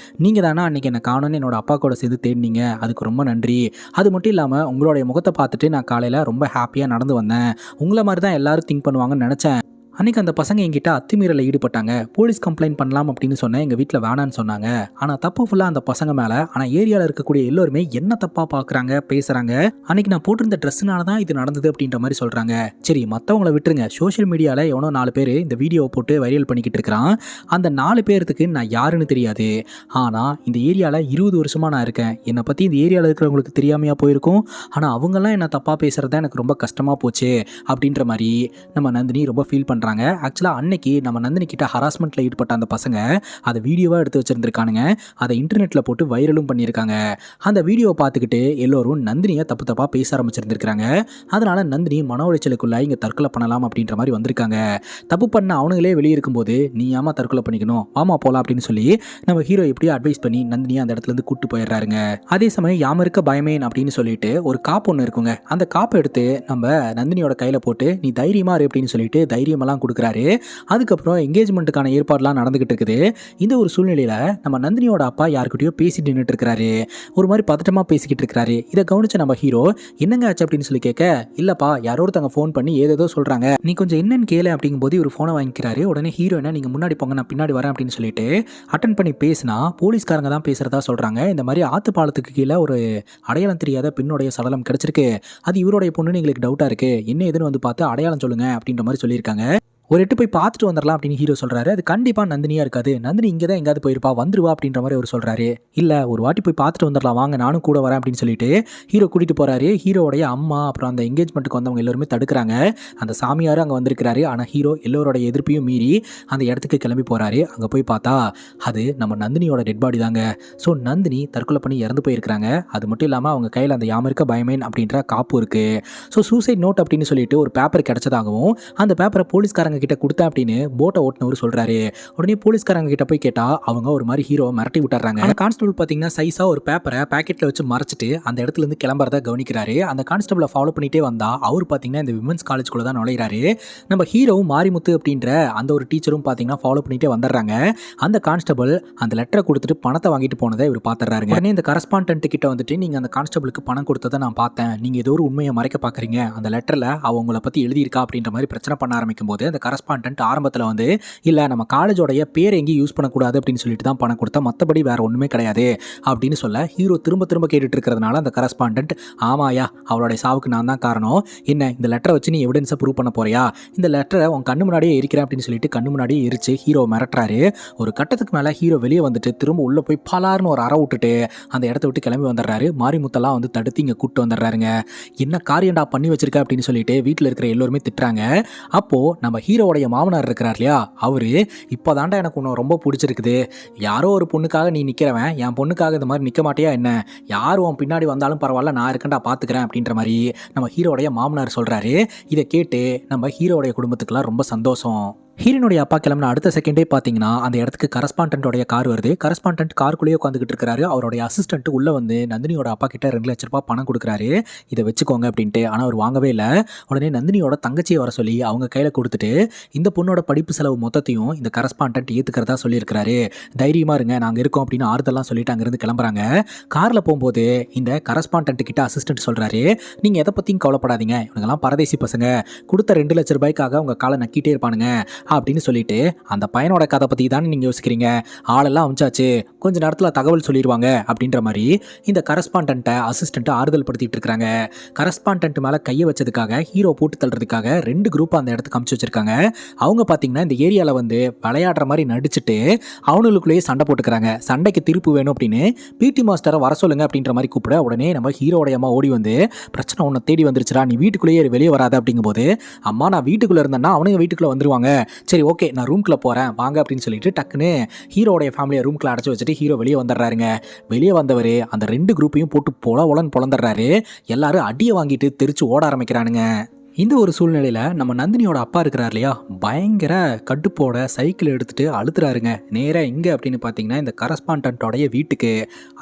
நீங்கள் தானே அன்றைக்கி என்னை காணோன்னு என்னோட அப்பா கூட சேர்ந்து தேடினீங்க, அதுக்கு ரொம்ப நன்றி. அது மட்டும் இல்லாமல் உங்களுடைய முகத்தை பார்த்துட்டு நான் காலையில் ரொம்ப ஹாப்பியாக நடந்து வந்தேன், உங்களை மாதிரி தான் எல்லாரும் திங்க் பண்ணுவாங்கன்னு நினச்சேன். அன்றைக்கி அந்த பசங்க என்கிட்ட அத்துமீறலில் ஈடுபட்டாங்க, போலீஸ் கம்ப்ளைண்ட் பண்ணலாம் அப்படின்னு சொன்னேன், எங்கள் வீட்டில் வேணான்னு சொன்னாங்க. ஆனால் தப்பு ஃபுல்லாக அந்த பசங்க மேலே, ஆனால் ஏரியாவில் இருக்கக்கூடிய எல்லோருமே என்ன தப்பாக பார்க்குறாங்க பேசுகிறாங்க, அன்றைக்கி நான் போட்டிருந்த ட்ரெஸ்ஸுனால தான் இது நடந்தது அப்படின்ற மாதிரி சொல்கிறாங்க. சரி மற்றவங்கள விட்டுருங்க, சோஷியல் மீடியாவில் எவனோ 4 பேர் இந்த வீடியோவை போட்டு வைரல் பண்ணிக்கிட்டு இருக்கிறான். அந்த 4 பேர்த்துக்கு நான் யாருன்னு தெரியாது, ஆனால் இந்த ஏரியாவில் 20 வருஷமாக நான் இருக்கேன், என்னை பற்றி இந்த ஏரியாவில் இருக்கிறவங்களுக்கு தெரியாமையாக போயிருக்கும், ஆனால் அவங்கெல்லாம் என்ன தப்பாக பேசுகிறதா எனக்கு ரொம்ப கஷ்டமாக போச்சு அப்படின்ற மாதிரி நம்ம நந்தினி ரொம்ப ஃபீல் பண்ணுறாங்க. பண்ணுறாங்க. ஆக்சுவலாக அன்னைக்கு நம்ம நந்தினி கிட்ட ஹராஸ்மெண்ட்டில் ஈடுபட்ட அந்த பசங்க அதை வீடியோவாக எடுத்து வச்சுருந்துருக்கானுங்க. அதை இன்டர்நெட்டில் போட்டு வைரலும் பண்ணியிருக்காங்க. அந்த வீடியோவை பார்த்துக்கிட்டு எல்லோரும் நந்தினியை தப்பு தப்பாக பேச ஆரம்பிச்சிருந்துருக்காங்க. அதனால் நந்தினி மன உளைச்சலுக்குள்ள இங்கே தற்கொலை பண்ணலாம் அப்படின்ற மாதிரி வந்திருக்காங்க. தப்பு பண்ண அவனுங்களே வெளியே இருக்கும்போது நீ ஏமா தற்கொலை பண்ணிக்கணும், வாமா போகலாம் அப்படின்னு சொல்லி நம்ம ஹீரோ எப்படியோ அட்வைஸ் பண்ணி நந்தினியை அந்த இடத்துலேருந்து கூட்டு போயிடுறாருங்க. அதே சமயம் யாம இருக்க பயமேன் அப்படின்னு சொல்லிட்டு ஒரு காப்பு ஒன்று இருக்குங்க. அந்த காப்பை எடுத்து நம்ம நந்தினியோட கையில் போட்டு நீ தைரியமா இரு அப்படின்னு சொல்லிட்டு தைரியமெல்லாம் கொடுக்குறாரு. அதுக்கப்புறம் என்கேஜ்மெண்ட்டுக்கான ஏற்பாடுலாம் நடந்துகிட்டு இருக்குது. இந்த ஒரு சூழ்நிலையில் நம்ம நந்தினியோட அப்பா யாருக்கிட்டையோ பேசிட்டு நின்றுட்டு இருக்கிறாரு. ஒரு மாதிரி பதட்டமாக பேசிக்கிட்டு இருக்கிறாரு. இதை கவனிச்ச நம்ம ஹீரோ என்னங்க ஆச்சு அப்படின்னு சொல்லி கேட்க, இல்லப்பா யாரோ ஒருத்தவங்க ஃபோன் பண்ணி ஏதேதோ சொல்றாங்க, நீ கொஞ்சம் என்னன்னு கேளு அப்படிங்கும்போது ஒரு ஃபோனை வாங்கிக்கிறாரு. உடனே ஹீரோ என்ன நீங்க முன்னாடி போங்க நான் பின்னாடி வரேன் அப்படின்னு சொல்லிட்டு அட்டன் பண்ணி பேசினா போலீஸ்காரங்க தான் பேசுறதா சொல்றாங்க. இந்த மாதிரி ஆத்து பாலத்துக்கு கீழே ஒரு அடையாளம் தெரியாத பெண்ணுடைய சடலம் கிடைச்சிருக்கு, அது இவருடைய பொண்ணுன்னு எங்களுக்கு டவுட்டா இருக்கு, என்ன ஏதுன்னு வந்து பார்த்து அடையாளம் சொல்லுங்க அப்படின்ற மாதிரி சொல்லியிருக்காங்க. ஒரு எட்டு போய் பார்த்துட்டு வந்துடலாம் அப்படின்னு ஹீரோ சொல்கிறாரு. அது கண்டிப்பாக நந்தினியாக இருக்காது, நந்தினி இங்கே தான் எங்கேயாவது போயிருப்பா, வந்துருவா அப்படின்ற மாதிரி அவர் சொல்கிறாரு. இல்லை ஒரு வாட்டி போய் பார்த்துட்டு வந்துடலாம் வாங்க நானும் கூட வரேன் அப்படின்னு சொல்லிட்டு ஹீரோ கூட்டிகிட்டு போகிறாரு. ஹீரோடைய அம்மா அப்புறம் அந்த என்கேஜ்மெண்ட்டுக்கு வந்தவங்க எல்லாருமே தடுக்கிறாங்க. அந்த சாமியார் அங்கே வந்திருக்கிறாரு. ஆனால் ஹீரோ எல்லோருடைய எதிர்ப்பையும் மீறி அந்த இடத்துக்கு கிளம்பி போகிறாரு. அங்கே போய் பார்த்தா அது நம்ம நந்தினியோட டெட் பாடி தாங்க. ஸோ நந்தினி தற்கொலை பண்ணி இறந்து போயிருக்கிறாங்க. அது மட்டும் இல்லாமல் அவங்க கையில் அந்த யாம இருக்க பயமேன் அப்படின்ற காப்பு இருக்குது. ஸோ சூசைட் நோட் அப்படின்னு சொல்லிட்டு ஒரு பேப்பர் கிடைச்சதாகவும் அந்த பேப்பரை போலீஸ்காரங்க கிட்ட கொடுத்தேன் அப்படின்னு போட்டை ஓட்டுனவர் சொல்றாரு. உடனே போலீஸ்காரங்க கிட்ட போய் கேட்டா அவங்க ஒரு மாதிரி ஹீரோ மிரட்டி விட்டுறாங்க. ஆனா கான்ஸ்டபிள் பாத்தீங்கன்னா சைஸா ஒரு பேப்பரை பாக்கெட்ல வச்சு மறைச்சிட்டு அந்த இடத்துல இருந்து கிளம்புறத கவனிக்கிறாரு. அந்த கான்ஸ்டபிளை ஃபாலோ பண்ணிட்டே வந்தா அவர் பாத்தீங்கன்னா இந்த விமன்ஸ் காலேஜ்குள்ள தான் நுழையிறாரு. நம்ம ஹீரோவும் மாரிமுத்து அப்படின்ற அந்த ஒரு டீச்சரும் பாத்தீங்கன்னா ஃபாலோ பண்ணிட்டே வந்துடுறாங்க. அந்த கான்ஸ்டபிள் அந்த லெட்டரை கொடுத்துட்டு பணத்தை வாங்கிட்டு போனதை இவர் பாத்துறாருங்க. உடனே இந்த கரஸ்பாண்டன்ட் கிட்ட வந்துட்டு நீங்க அந்த கான்ஸ்டபிளுக்கு பணம் கொடுத்ததை நான் பார்த்தேன், நீங்க ஏதோ ஒரு உண்மையை மறைக்க பாக்குறீங்க, அந்த லெட்டர்ல அவங்கள பத்தி எழுதியிருக்கா அப்படின்ற மாதிரி பிரச்சனை பண்ண ஆரம்பிக்கும் போது அந்த கரஸ்பாண்டன்ட் ஆரம்பத்தில் வந்து இல்லை நம்ம காலேஜோடைய பேர் எங்கேயும் யூஸ் பண்ணக்கூடாது அப்படின்னு சொல்லிட்டு தான் பணம் கொடுத்தா, மற்றபடி வேற ஒன்றுமே கிடையாது அப்படின்னு சொல்ல ஹீரோ திரும்ப திரும்ப கேட்டுட்டு இருக்கிறதுனால அந்த கரஸ்பாண்டன்ட் ஆமாயா அவளுடைய சாவுக்கு நான் தான் காரணம், என்ன இந்த லெட்டரை வச்சு நீ எவிடன்ஸை ப்ரூவ் பண்ண போறியா, இந்த லெட்டரை உன் கண்ணு முன்னாடியே எரிக்கிறேன் அப்படின்னு சொல்லிட்டு கண்ணு முன்னாடியே எரிச்சு ஹீரோ மிரட்டுறாரு. ஒரு கட்டத்துக்கு மேலே ஹீரோ வெளியே வந்துட்டு திரும்ப உள்ளே போய் பலார்னு ஒரு அறை விட்டுட்டு அந்த இடத்த விட்டு கிளம்பி வந்துடுறாரு. மாரிமுத்தெல்லாம் வந்து தடுத்து இங்கே கூப்பிட்டு வந்துடுறாருங்க. என்ன காரியண்டா பண்ணி வச்சிருக்க அப்படின்னு சொல்லிட்டு வீட்டில் இருக்கிற எல்லோருமே திட்டுறாங்க. அப்போ நம்ம ஹீரோடைய மாமனார் இருக்கிறார் இல்லையா, அவரு இப்போதாண்டா எனக்கு உன்னை ரொம்ப பிடிச்சிருக்குது, யாரோ ஒரு பொண்ணுக்காக நீ நிற்கிறவன் என் பொண்ணுக்காக இந்த மாதிரி நிற்க மாட்டியா என்ன, யார் உன் பின்னாடி வந்தாலும் பரவாயில்ல நான் இருக்கேன்டா பார்த்துக்கிறேன் அப்படின்ற மாதிரி நம்ம ஹீரோடைய மாமனார் சொல்கிறாரு. இதை கேட்டு நம்ம ஹீரோடைய குடும்பத்துக்கெல்லாம் ரொம்ப சந்தோஷம். ஹீரோனுடைய அப்பா கிளம்பின அடுத்த செகண்டே பார்த்தீங்கன்னா அந்த இடத்துக்கு கரஸ்பாண்டன்ட்டோடைய கார் வருது. கரஸ்பாண்டன்ட் காருக்குள்ளேயே உட்காந்துக்கிட்டு இருக்காரு. அவருடைய அசிஸ்டன்ட் உள்ளே வந்து நந்தினியோட அப்பா கிட்ட 2 லட்ச ரூபாய் பணம் கொடுக்குறாரு, இதை வச்சுக்கோங்க அப்படின்ட்டு. ஆனால் அவர் வாங்கவே இல்லை. உடனே நந்தினியோட தங்கச்சியை வர சொல்லி அவங்க கையில் கொடுத்துட்டு இந்த பொண்ணோட படிப்பு செலவு மொத்தத்தையும் இந்த கரஸ்பாண்டன்ட் ஏற்றுக்கிறதா சொல்லியிருக்கிறாரு. தைரியமாக இருங்க நாங்கள் இருக்கோம் அப்படின்னு ஆறுதெல்லாம் சொல்லிட்டு அங்கேருந்து கிளம்புறாங்க. காரில் போகும்போது இந்த கரஸ்பாண்டன்ட் கிட்ட அசிஸ்டன்ட் சொல்கிறாரு, நீங்கள் எதை பற்றியும் கவலைப்படாதீங்க, இவங்கெல்லாம் பரதேசி பசங்க, கொடுத்த 2 லட்ச ரூபாய்க்காக அவங்க காலை நக்கிட்டே இருப்பானுங்க அப்படின்னு சொல்லிட்டு அந்த பையனோட கதை பற்றி தானே நீங்கள் யோசிக்கிறீங்க, ஆளெல்லாம் அமிச்சாச்சு கொஞ்ச நேரத்தில் தகவல் சொல்லிடுவாங்க அப்படின்ற மாதிரி இந்த கரஸ்பாண்டன்ட்டை அசிஸ்டண்ட்டை ஆறுதல் படுத்திட்டு இருக்கிறாங்க. கரஸ்பாண்டன்ட் மேலே கையை வச்சதுக்காக ஹீரோ போட்டு தள்ளுறதுக்காக 2 குரூப் அந்த இடத்துக்கு அமுச்சு வச்சிருக்காங்க. அவங்க பார்த்தீங்கன்னா இந்த ஏரியாவில் வந்து விளையாடுற மாதிரி நடிச்சுட்டு அவனுக்குள்ளேயே சண்டை போட்டுக்கிறாங்க. சண்டைக்கு திருப்பு வேணும் அப்படின்னு பிடி மாஸ்டரை வர சொல்லுங்க அப்படின்ற மாதிரி கூப்பிட உடனே நம்ம ஹீரோடைய அம்மா ஓடி வந்து பிரச்சனை உன்னை தேடி வந்துருச்சுடா, நீ வீட்டுக்குள்ளேயே வெளியே வராது அப்படிங்கும்போது அம்மா நான் வீட்டுக்குள்ளே இருந்தேன்னா அவனுங்க வீட்டுக்குள்ளே வந்துருவாங்க, சரி ஓகே நான் ரூம்குள்ளே போகிறேன் வாங்க அப்படின்னு சொல்லிட்டு டக்குன்னு ஹீரோடைய ஃபேமிலியை ரூம்குள்ளே அடைச்சி வச்சுட்டு ஹீரோ வெளியே வந்துடுறாருங்க. வெளியே வந்தவர் அந்த 2 குரூப்பையும் போட்டு பொழந்துடுறாரு. எல்லாரும் அடியை வாங்கிட்டு தெரிச்சு ஓட ஆரம்பிக்கிறானுங்க. இந்த ஒரு சூழ்நிலையில் நம்ம நந்தினியோட அப்பா இருக்கிறார் இல்லையா, பயங்கர கடுப்போட சைக்கிள் எடுத்துகிட்டு அழுத்துறாருங்க. நேராக எங்கே அப்படின்னு பார்த்தீங்கன்னா இந்த கரஸ்பாண்டன்ட்டோடைய வீட்டுக்கு.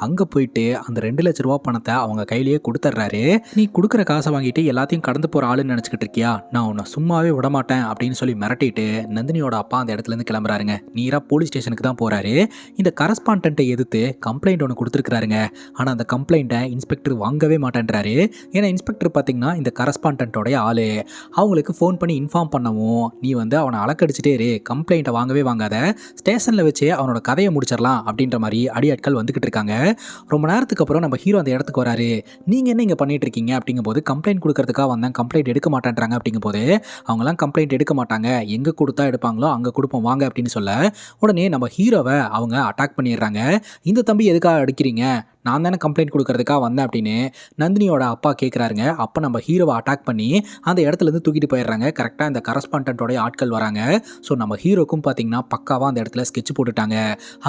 அங்கே போயிட்டு அந்த 2 லட்ச ரூபா பணத்தை அவங்க கையிலேயே கொடுத்துட்றாரு. நீ கொடுக்குற காசை வாங்கிட்டு எல்லாத்தையும் கடந்து போகிற ஆளுன்னு நினச்சிக்கிட்டு இருக்கியா, நான் உன்னை சும்மாவே விடமாட்டேன் அப்படின்னு சொல்லி மிரட்டிட்டு நந்தினியோட அப்பா அந்த இடத்துலேருந்து கிளம்புறாருங்க. நேராக போலீஸ் ஸ்டேஷனுக்கு தான் போகிறாரு. இந்த கரஸ்பாண்டன்ட்டை எதிர்த்து கம்ப்ளைண்ட் ஒன்று கொடுத்துருக்குறாருங்க. ஆனால் அந்த கம்ப்ளைண்ட்டை இன்ஸ்பெக்டர் வாங்கவே மாட்டேன்றாரு. ஏன்னா இன்ஸ்பெக்டர் பார்த்தீங்கன்னா இந்த கரஸ்பாண்டன்ட்டோடைய ஆள். அவங்களுக்கு ஃபோன் பண்ணி இன்ஃபார்ம் பண்ணவும் நீ வந்து அவனை அலக்கடிச்சிட்டே இரு, கம்ப்ளைண்ட்டை வாங்கவே வாங்காத, ஸ்டேஷனில் வச்சு அவனோட கதையை முடிச்சிடலாம் அப்படின்ற மாதிரி அடியாட்கள் வந்துக்கிட்டு இருக்காங்க. ரொம்ப நேரத்துக்கு அப்புறம் நம்ம ஹீரோ அந்த இடத்துக்கு வராரு. நீங்கள் என்ன இங்கே பண்ணிட்டு இருக்கீங்க அப்படிங்கும்போது கம்ப்ளைண்ட் கொடுக்கறதுக்காக வந்தேன், கம்ப்ளைண்ட் எடுக்க மாட்டேன்றாங்க அப்படிங்கும்போது அவங்களாம் கம்ப்ளைண்ட் எடுக்க மாட்டாங்க, எங்கே கொடுத்தா எடுப்பாங்களோ அங்கே கொடுப்போம் வாங்க அப்படின்னு சொல்ல உடனே நம்ம ஹீரோவை அவங்க அட்டாக் பண்ணிடுறாங்க. இந்த தம்பி எதுக்காக அடிக்கிறீங்க, நான் தானே கம்ப்ளைண்ட் கொடுக்கறதுக்காக வந்தேன் அப்படின்னு நந்தினியோட அப்பா கேட்குறாருங்க. அப்போ நம்ம ஹீரோவை அட்டாக் பண்ணி அந்த இடத்துலேருந்து தூக்கிட்டு போயிடுறாங்க. கரெக்டாக இந்த கரஸ்பாண்டன்ட்டோடைய ஆட்கள் வராங்க. ஸோ நம்ம ஹீரோக்கும் பார்த்தீங்கன்னா பக்காவாக அந்த இடத்துல ஸ்கெட்ச் போட்டுட்டாங்க.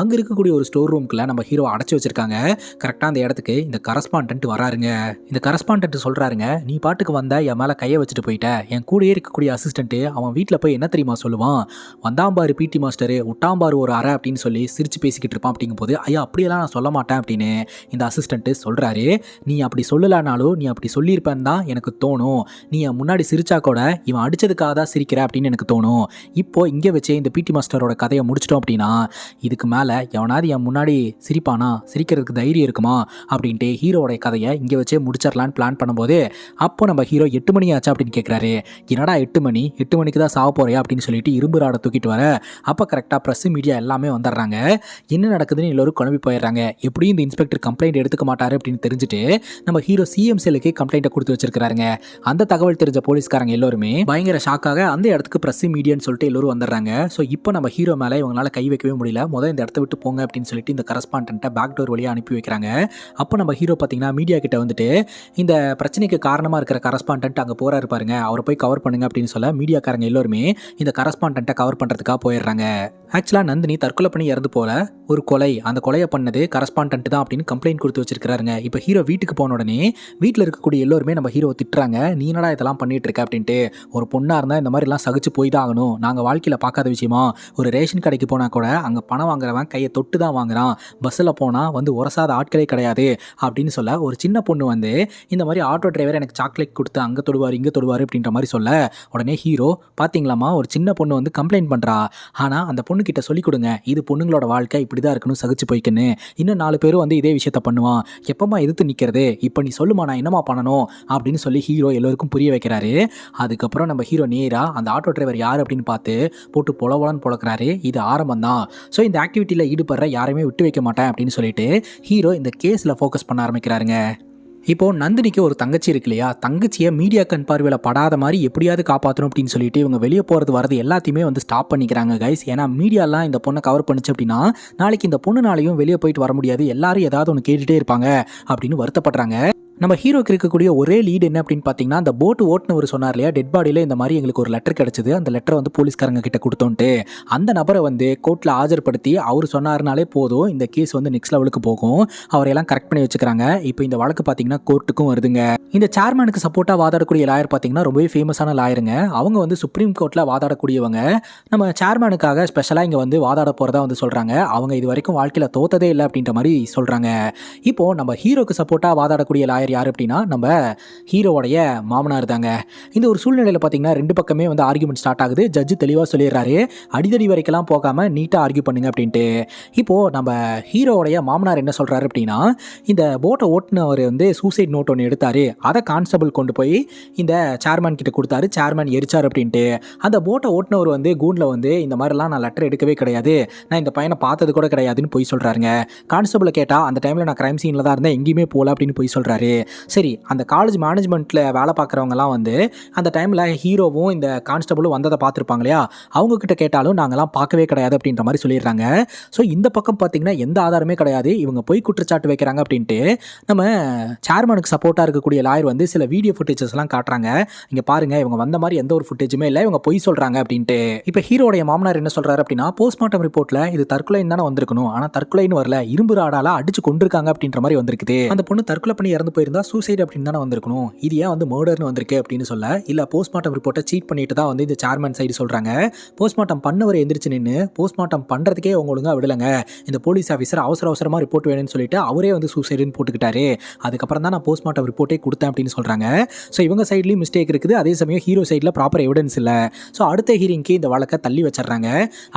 அங்கே இருக்கக்கூடிய ஒரு ஸ்டோர் ரூம்குள்ளே நம்ம ஹீரோ அடைச்சி வச்சிருக்காங்க. கரெக்டாக அந்த இடத்துக்கு இந்த கரஸ்பாண்டன்ட் வராருங்க. இந்த கரஸ்பாண்டன்ட் சொல்கிறாருங்க, நீ பாட்டுக்கு வந்த என் மேலே கையை வச்சுட்டு போயிட்ட. என் கூடயே இருக்கக்கூடிய அசிஸ்டண்ட்டு அவன் வீட்டில் போய் என்ன தெரியுமா சொல்லுவான், வந்தாம்பாரு பிடி மாஸ்டரு உட்டாம்பாரு ஒரு அறை அப்படின்னு சொல்லி சிரிச்சு பேசிக்கிட்டு இருப்பான். அப்படிங்கும்போது ஐயா அப்படியெல்லாம் நான் சொல்ல மாட்டேன் அப்படின்னு இந்த அசிஸ்டண்ட்டு சொல்கிறாரு. நீ அப்படி சொல்லலானாலும் நீ அப்படி சொல்லியிருப்பேன்னு தான் எனக்கு தோணும். நீ என் முன்னாடி சிரிச்சா கூட இவன் அடித்ததுக்காக தான் சிரிக்கிற அப்படின்னு எனக்கு தோணும். இப்போது இங்கே வச்சே இந்த பிடி மாஸ்டரோட கதையை முடிச்சிட்டோம் அப்படின்னா இதுக்கு மேலே எவனாவது என் முன்னாடி சிரிப்பானா, சிரிக்கிறதுக்கு தைரியம் இருக்குமா அப்படின்ட்டு ஹீரோடைய கதையை இங்கே வச்சே முடிச்சிடலான்னு பிளான் பண்ணும்போது அப்போ நம்ம ஹீரோ 8 மணி ஆச்சா அப்படின்னு கேட்குறாரு. என்னடா 8 மணிக்கு தான் சாவ போறியா அப்படின்னு சொல்லிட்டு இரும்பு ராடை தூக்கிட்டு வர அப்போ கரெக்டாக ப்ரெஸ் மீடியா எல்லாமே வந்துடுறாங்க. என்ன நடக்குதுன்னு எல்லோரும் குழம்பி போயிடுறாங்க. எப்படியும் இந்த இன்ஸ்பெக்டர் கம்ப்ளைண்ட் எடுத்துக்க மாட்டாரு அப்படின்னு தெரிஞ்சுட்டு நம்ம ஹீரோ சிஎம்சிஎலுக்கு கம்ப்ளைண்ட்டை கொடுத்து வச்சிருக்காருங்க. அந்த தகவல் தெரிஞ்ச போலீஸ்காரங்க எல்லாருமே பயங்கர ஷாக்காக அந்த இடத்துக்கு ப்ரெஸ் மீடியான்னு சொல்லிட்டு எல்லோரும் வந்துடுறாங்க. ஸோ இப்போ நம்ம ஹீரோ மேலே இவங்களால கை வைக்கவே முடியல. முதல் இந்த இடத்த விட்டு போங்க அப்படின்னு சொல்லிட்டு இந்த கரஸ்பாண்டன்ட்டை பேக் டோர் வழியாக அனுப்பி வைக்கிறாங்க. அப்போ நம்ம ஹீரோ பார்த்தீங்கன்னா மீடியா கிட்ட வந்துட்டு இந்த பிரச்சனைக்கு காரணமாக இருக்கிற கரஸ்பாண்டன்ட் அங்கே போறாரு பாருங்க, அவரை போய் கவர் பண்ணுங்க அப்படின்னு சொல்ல மீடியாக்காரங்க எல்லாருமே இந்த கரஸ்பாண்டன்ட்டை கவர் பண்ணுறதுக்காக போயிடுறாங்க. ஆக்சுவலாக நந்தினி தற்கொலை பண்ணி இறந்து போல ஒரு கொலை, அந்த கொலையை பண்ணது கரஸ்பாண்டன்ட் தான் அப்படின்னு கம்ப்ளைண்ட் கொடுத்து வச்சிருக்காருங்க. இப்போ ஹீரோ வீட்டுக்கு போன உடனே வீட்டில் இருக்கக்கூடிய எல்லோருமே நம்ம ஹீரோ திட்டுறாங்க, நீ என்னடா இதெல்லாம் பண்ணிட்டு இருக்க அப்படின்ட்டு. ஒரு பொண்ணாக இருந்தால் இந்த மாதிரிலாம் சகிச்சு போய் தான் ஆகணும். நாங்கள் வாழ்க்கையில் பார்க்காத விஷயமா, ஒரு ரேஷன் கடைக்கு போனால் கூட அங்கே பணம் வாங்குறவன் கையை தொட்டு தான் வாங்குறான், பஸ்ஸில் போனால் வந்து உரசாத ஆட்களே கிடையாது அப்படின்னு சொல்ல ஒரு சின்ன பொண்ணு வந்து இந்த மாதிரி ஆட்டோ டிரைவர் எனக்கு சாக்லேட் கொடுத்து அங்கே தொடுவார் இங்கே தொடுவார் அப்படின்ற மாதிரி சொல்ல உடனே ஹீரோ பார்த்தீங்களாமா ஒரு சின்ன பொண்ணு வந்து கம்ப்ளைண்ட் பண்ணுறா, ஆனால் அந்த பொண்ணுக்கிட்ட சொல்லிக் கொடுங்க இது பொண்ணுங்களோட வாழ்க்கை இப்படி தான் இருக்கணும், சகிச்சு போய்க்குன்னு. இன்னும் 4 பேரும் வந்து இதே விஷயத்த பண்ணுவான், எப்பமா எதிர்த்து நிற்கிறது, இப்போ நீ சொல்லுமா நான் என்னமா பண்ணணும் அப்படின்னு சொல்லி ஹீரோ எல்லோருக்கும் புரிய வைக்கிறாரு. அதுக்கப்புறம் நம்ம ஹீரோ நேராக அந்த ஆட்டோ டிரைவர் யார் அப்படின்னு பார்த்து போட்டு பொலவலன்னு பொழக்கிறாரு. இது ஆரம்பம் தான். ஸோ இந்த ஆக்டிவிட்டியில் ஈடுபடுற யாரையுமே விட்டு வைக்க மாட்டேன் அப்படின்னு சொல்லிட்டு ஹீரோ இந்த கேஸில் ஃபோக்கஸ் பண்ண ஆரம்பிக்கிறாருங்க. இப்போ நந்தினிக்கு ஒரு தங்கச்சி இருக்கு இல்லையா, தங்கச்சியை மீடியா கண் பார்வையில் படாத மாதிரி எப்படியாவது காப்பாற்றணும் அப்படின்னு சொல்லிட்டு இவங்க வெளியே போகிறது வரது எல்லாத்தையுமே வந்து ஸ்டாப் பண்ணிக்கிறாங்க கைஸ். ஏன்னா மீடியாலாம் இந்த பொண்ணை கவர் பண்ணிச்சு அப்படின்னா நாளைக்கு இந்த பொண்ணுனாலையும் வெளியே போயிட்டு வர முடியாது, எல்லாரும் ஏதாவது ஒன்று கேட்டுகிட்டே இருப்பாங்க அப்படின்னு வருத்தப்படுறாங்க. நம்ம ஹீரோக்கு இருக்கக்கூடிய ஒரே லீடு என்ன அப்படின்னு பார்த்தீங்கன்னா, அந்த போட்டு ஓட்டுனவர் சொன்னார் இல்லையா, டெட் பாடியில் இந்த மாதிரி எங்களுக்கு ஒரு லெட்டர் கிடச்சிது, அந்த லெட்டரை வந்து போலீஸ்காரங்க கிட்ட கொடுத்தோன்ட்டு அந்த நபரை வந்து கோர்ட்டில் ஆஜர்படுத்தி அவர் சொன்னார்னாலே போதும் இந்த கேஸ் வந்து நெக்ஸ்ட் லெவலுக்கு போகும். அவரையெல்லாம் கரெக்ட் பண்ணி வச்சுக்கிறாங்க. இப்போ இந்த வழக்கு பார்த்தீங்கன்னா கோர்ட்டுக்கும் வருதுங்க. இந்த சேர்மனுக்கு சப்போர்ட்டாக வாதாடக்கூடிய லாயர் பார்த்தீங்கன்னா ரொம்பவே ஃபேமஸான லாயருங்க. அவங்க வந்து சுப்ரீம் கோர்ட்டில் வாதாடக்கூடியவங்க. நம்ம சேர்மனுக்காக ஸ்பெஷலாக இங்கே வந்து வாதாட போகிறதா வந்து சொல்கிறாங்க. அவங்க இது வரைக்கும் வாழ்க்கையில் தோத்ததே இல்லை அப்படின்ற மாதிரி சொல்கிறாங்க. இப்போது நம்ம ஹீரோக்கு சப்போர்ட்டாக வாதாடக்கூடிய லாயர் யார் அப்படின்னா நம்ம ஹீரோவோடைய மாமனார் தாங்க. இந்த ஒரு சூழ்நிலையில் பார்த்தீங்கன்னா 2 பக்கமே வந்து ஆர்கியூமெண்ட் ஸ்டார்ட் ஆகுது. ஜட்ஜு தெளிவாக சொல்லிடுறாரு, அடிதடி வரைக்கெல்லாம் போகாமல் நீட்டாக ஆர்கியூ பண்ணுங்க அப்படின்ட்டு. இப்போது நம்ம ஹீரோவோடைய மாமனார் என்ன சொல்கிறாரு அப்படின்னா, இந்த போட்டை ஓட்டுனவர் வந்து சூசைட் நோட் ஒன்று எடுத்தார், அதை கான்ஸ்டபிள் கொண்டு போய் இந்த சேர்மேன் கிட்ட கொடுத்தாரு, சேர்மேன் எரிச்சார் அப்படின்ட்டு. அந்த போட்டை ஓட்டுனவர் வந்து கூண்டில் வந்து இந்த மாதிரிலாம் நான் லெட்டர் எடுக்கவே கிடையாது, நான் இந்த பையனை பார்த்தது கூட கிடையாதுன்னு போய் சொல்கிறாருங்க. கான்ஸ்டபிளை கேட்டால் அந்த டைமில் நான் கிரைம் சீனில் தான் இருந்தேன், எங்கேயுமே போகல அப்படின்னு போய் சொல்கிறாரு. சரி, அந்த காலேஜ் மேனேஜ்மெண்ட்டில் வேலை பார்க்குறவங்கலாம் வந்து அந்த டைமில் ஹீரோவும் இந்த கான்ஸ்டபிளும் வந்ததை பார்த்துருப்பாங்க இல்லையா, அவங்கக்கிட்ட கேட்டாலும் நாங்கள்லாம் பார்க்கவே கிடையாது அப்படின்ற மாதிரி சொல்லிடுறாங்க. ஸோ இந்த பக்கம் பார்த்தீங்கன்னா எந்த ஆதாரமே கிடையாது, இவங்க போய் குற்றச்சாட்டு வைக்கிறாங்க அப்படின்ட்டு நம்ம சேர்மனுக்கு சப்போர்ட்டாக இருக்கக்கூடிய லாயர் வந்து சில வீடியோ ஃபுட்டேஜஸ்லாம் காட்டுறாங்க. இங்கே பாருங்கள், இவங்க வந்த மாதிரி எந்த ஒரு ஃபுட்டேஜுமே இல்லை, இவங்க பொய் சொல்கிறாங்க அப்படின்ட்டு. இப்போ ஹீரோடைய மாமனார் என்ன சொல்கிறாரு அப்படின்னா, போஸ்ட்மார்ட்டம் ரிப்போர்ட்டில் இது தற்கொலைன்னு தானே வந்திருக்கணும், ஆனால் தற்கொலைன்னு வரல, இரும்பு ராடால அடிச்சு கொண்டிருக்காங்க அப்படின்ற மாதிரி வந்திருக்குது. அந்த பொண்ணு தற்கொலை பண்ணி இறந்து போயிருந்தா சூசைட் அப்படின்னு தானே வந்திருக்கணும், இது ஏன் வந்து மர்டர்னு வந்திருக்கு அப்படின்னு சொல்ல, இல்லை போஸ்ட்மார்ட்டம் ரிப்போர்ட்டை சீட் பண்ணிட்டு தான் வந்து இந்த சேர்மன் சைடு சொல்கிறாங்க. போஸ்ட்மார்ட்டம் பண்ணவர் எந்திரிச்சு நின்று போஸ்ட்மார்ட்டம் பண்ணுறதுக்கே அவங்க ஒழுங்காக விடலைங்க, இந்த போலீஸ் ஆஃபீஸர் அவசரமாக ரிப்போர்ட் வேணும்னு சொல்லிட்டு அவரே வந்து சூசைடுன்னு போட்டுக்கிட்டாரு, அதுக்கப்புறம் தான் நான் போஸ்ட்மார்ட்டம் ரிப்போர்ட்டே கொடுத்தேன் அப்படின்னு சொல்கிறாங்க. ஸோ இவங்க சைட்லேயும் மிஸ்டேக் இருக்குது, அதே சமயம் ஹீரோ சைடில் ப்ராப்பர் எவிடன்ஸ் இல்லை. ஸோ அடுத்த ஹீரிங்க்கு இந்த வழக்கை தள்ளி வச்சிடறாங்க.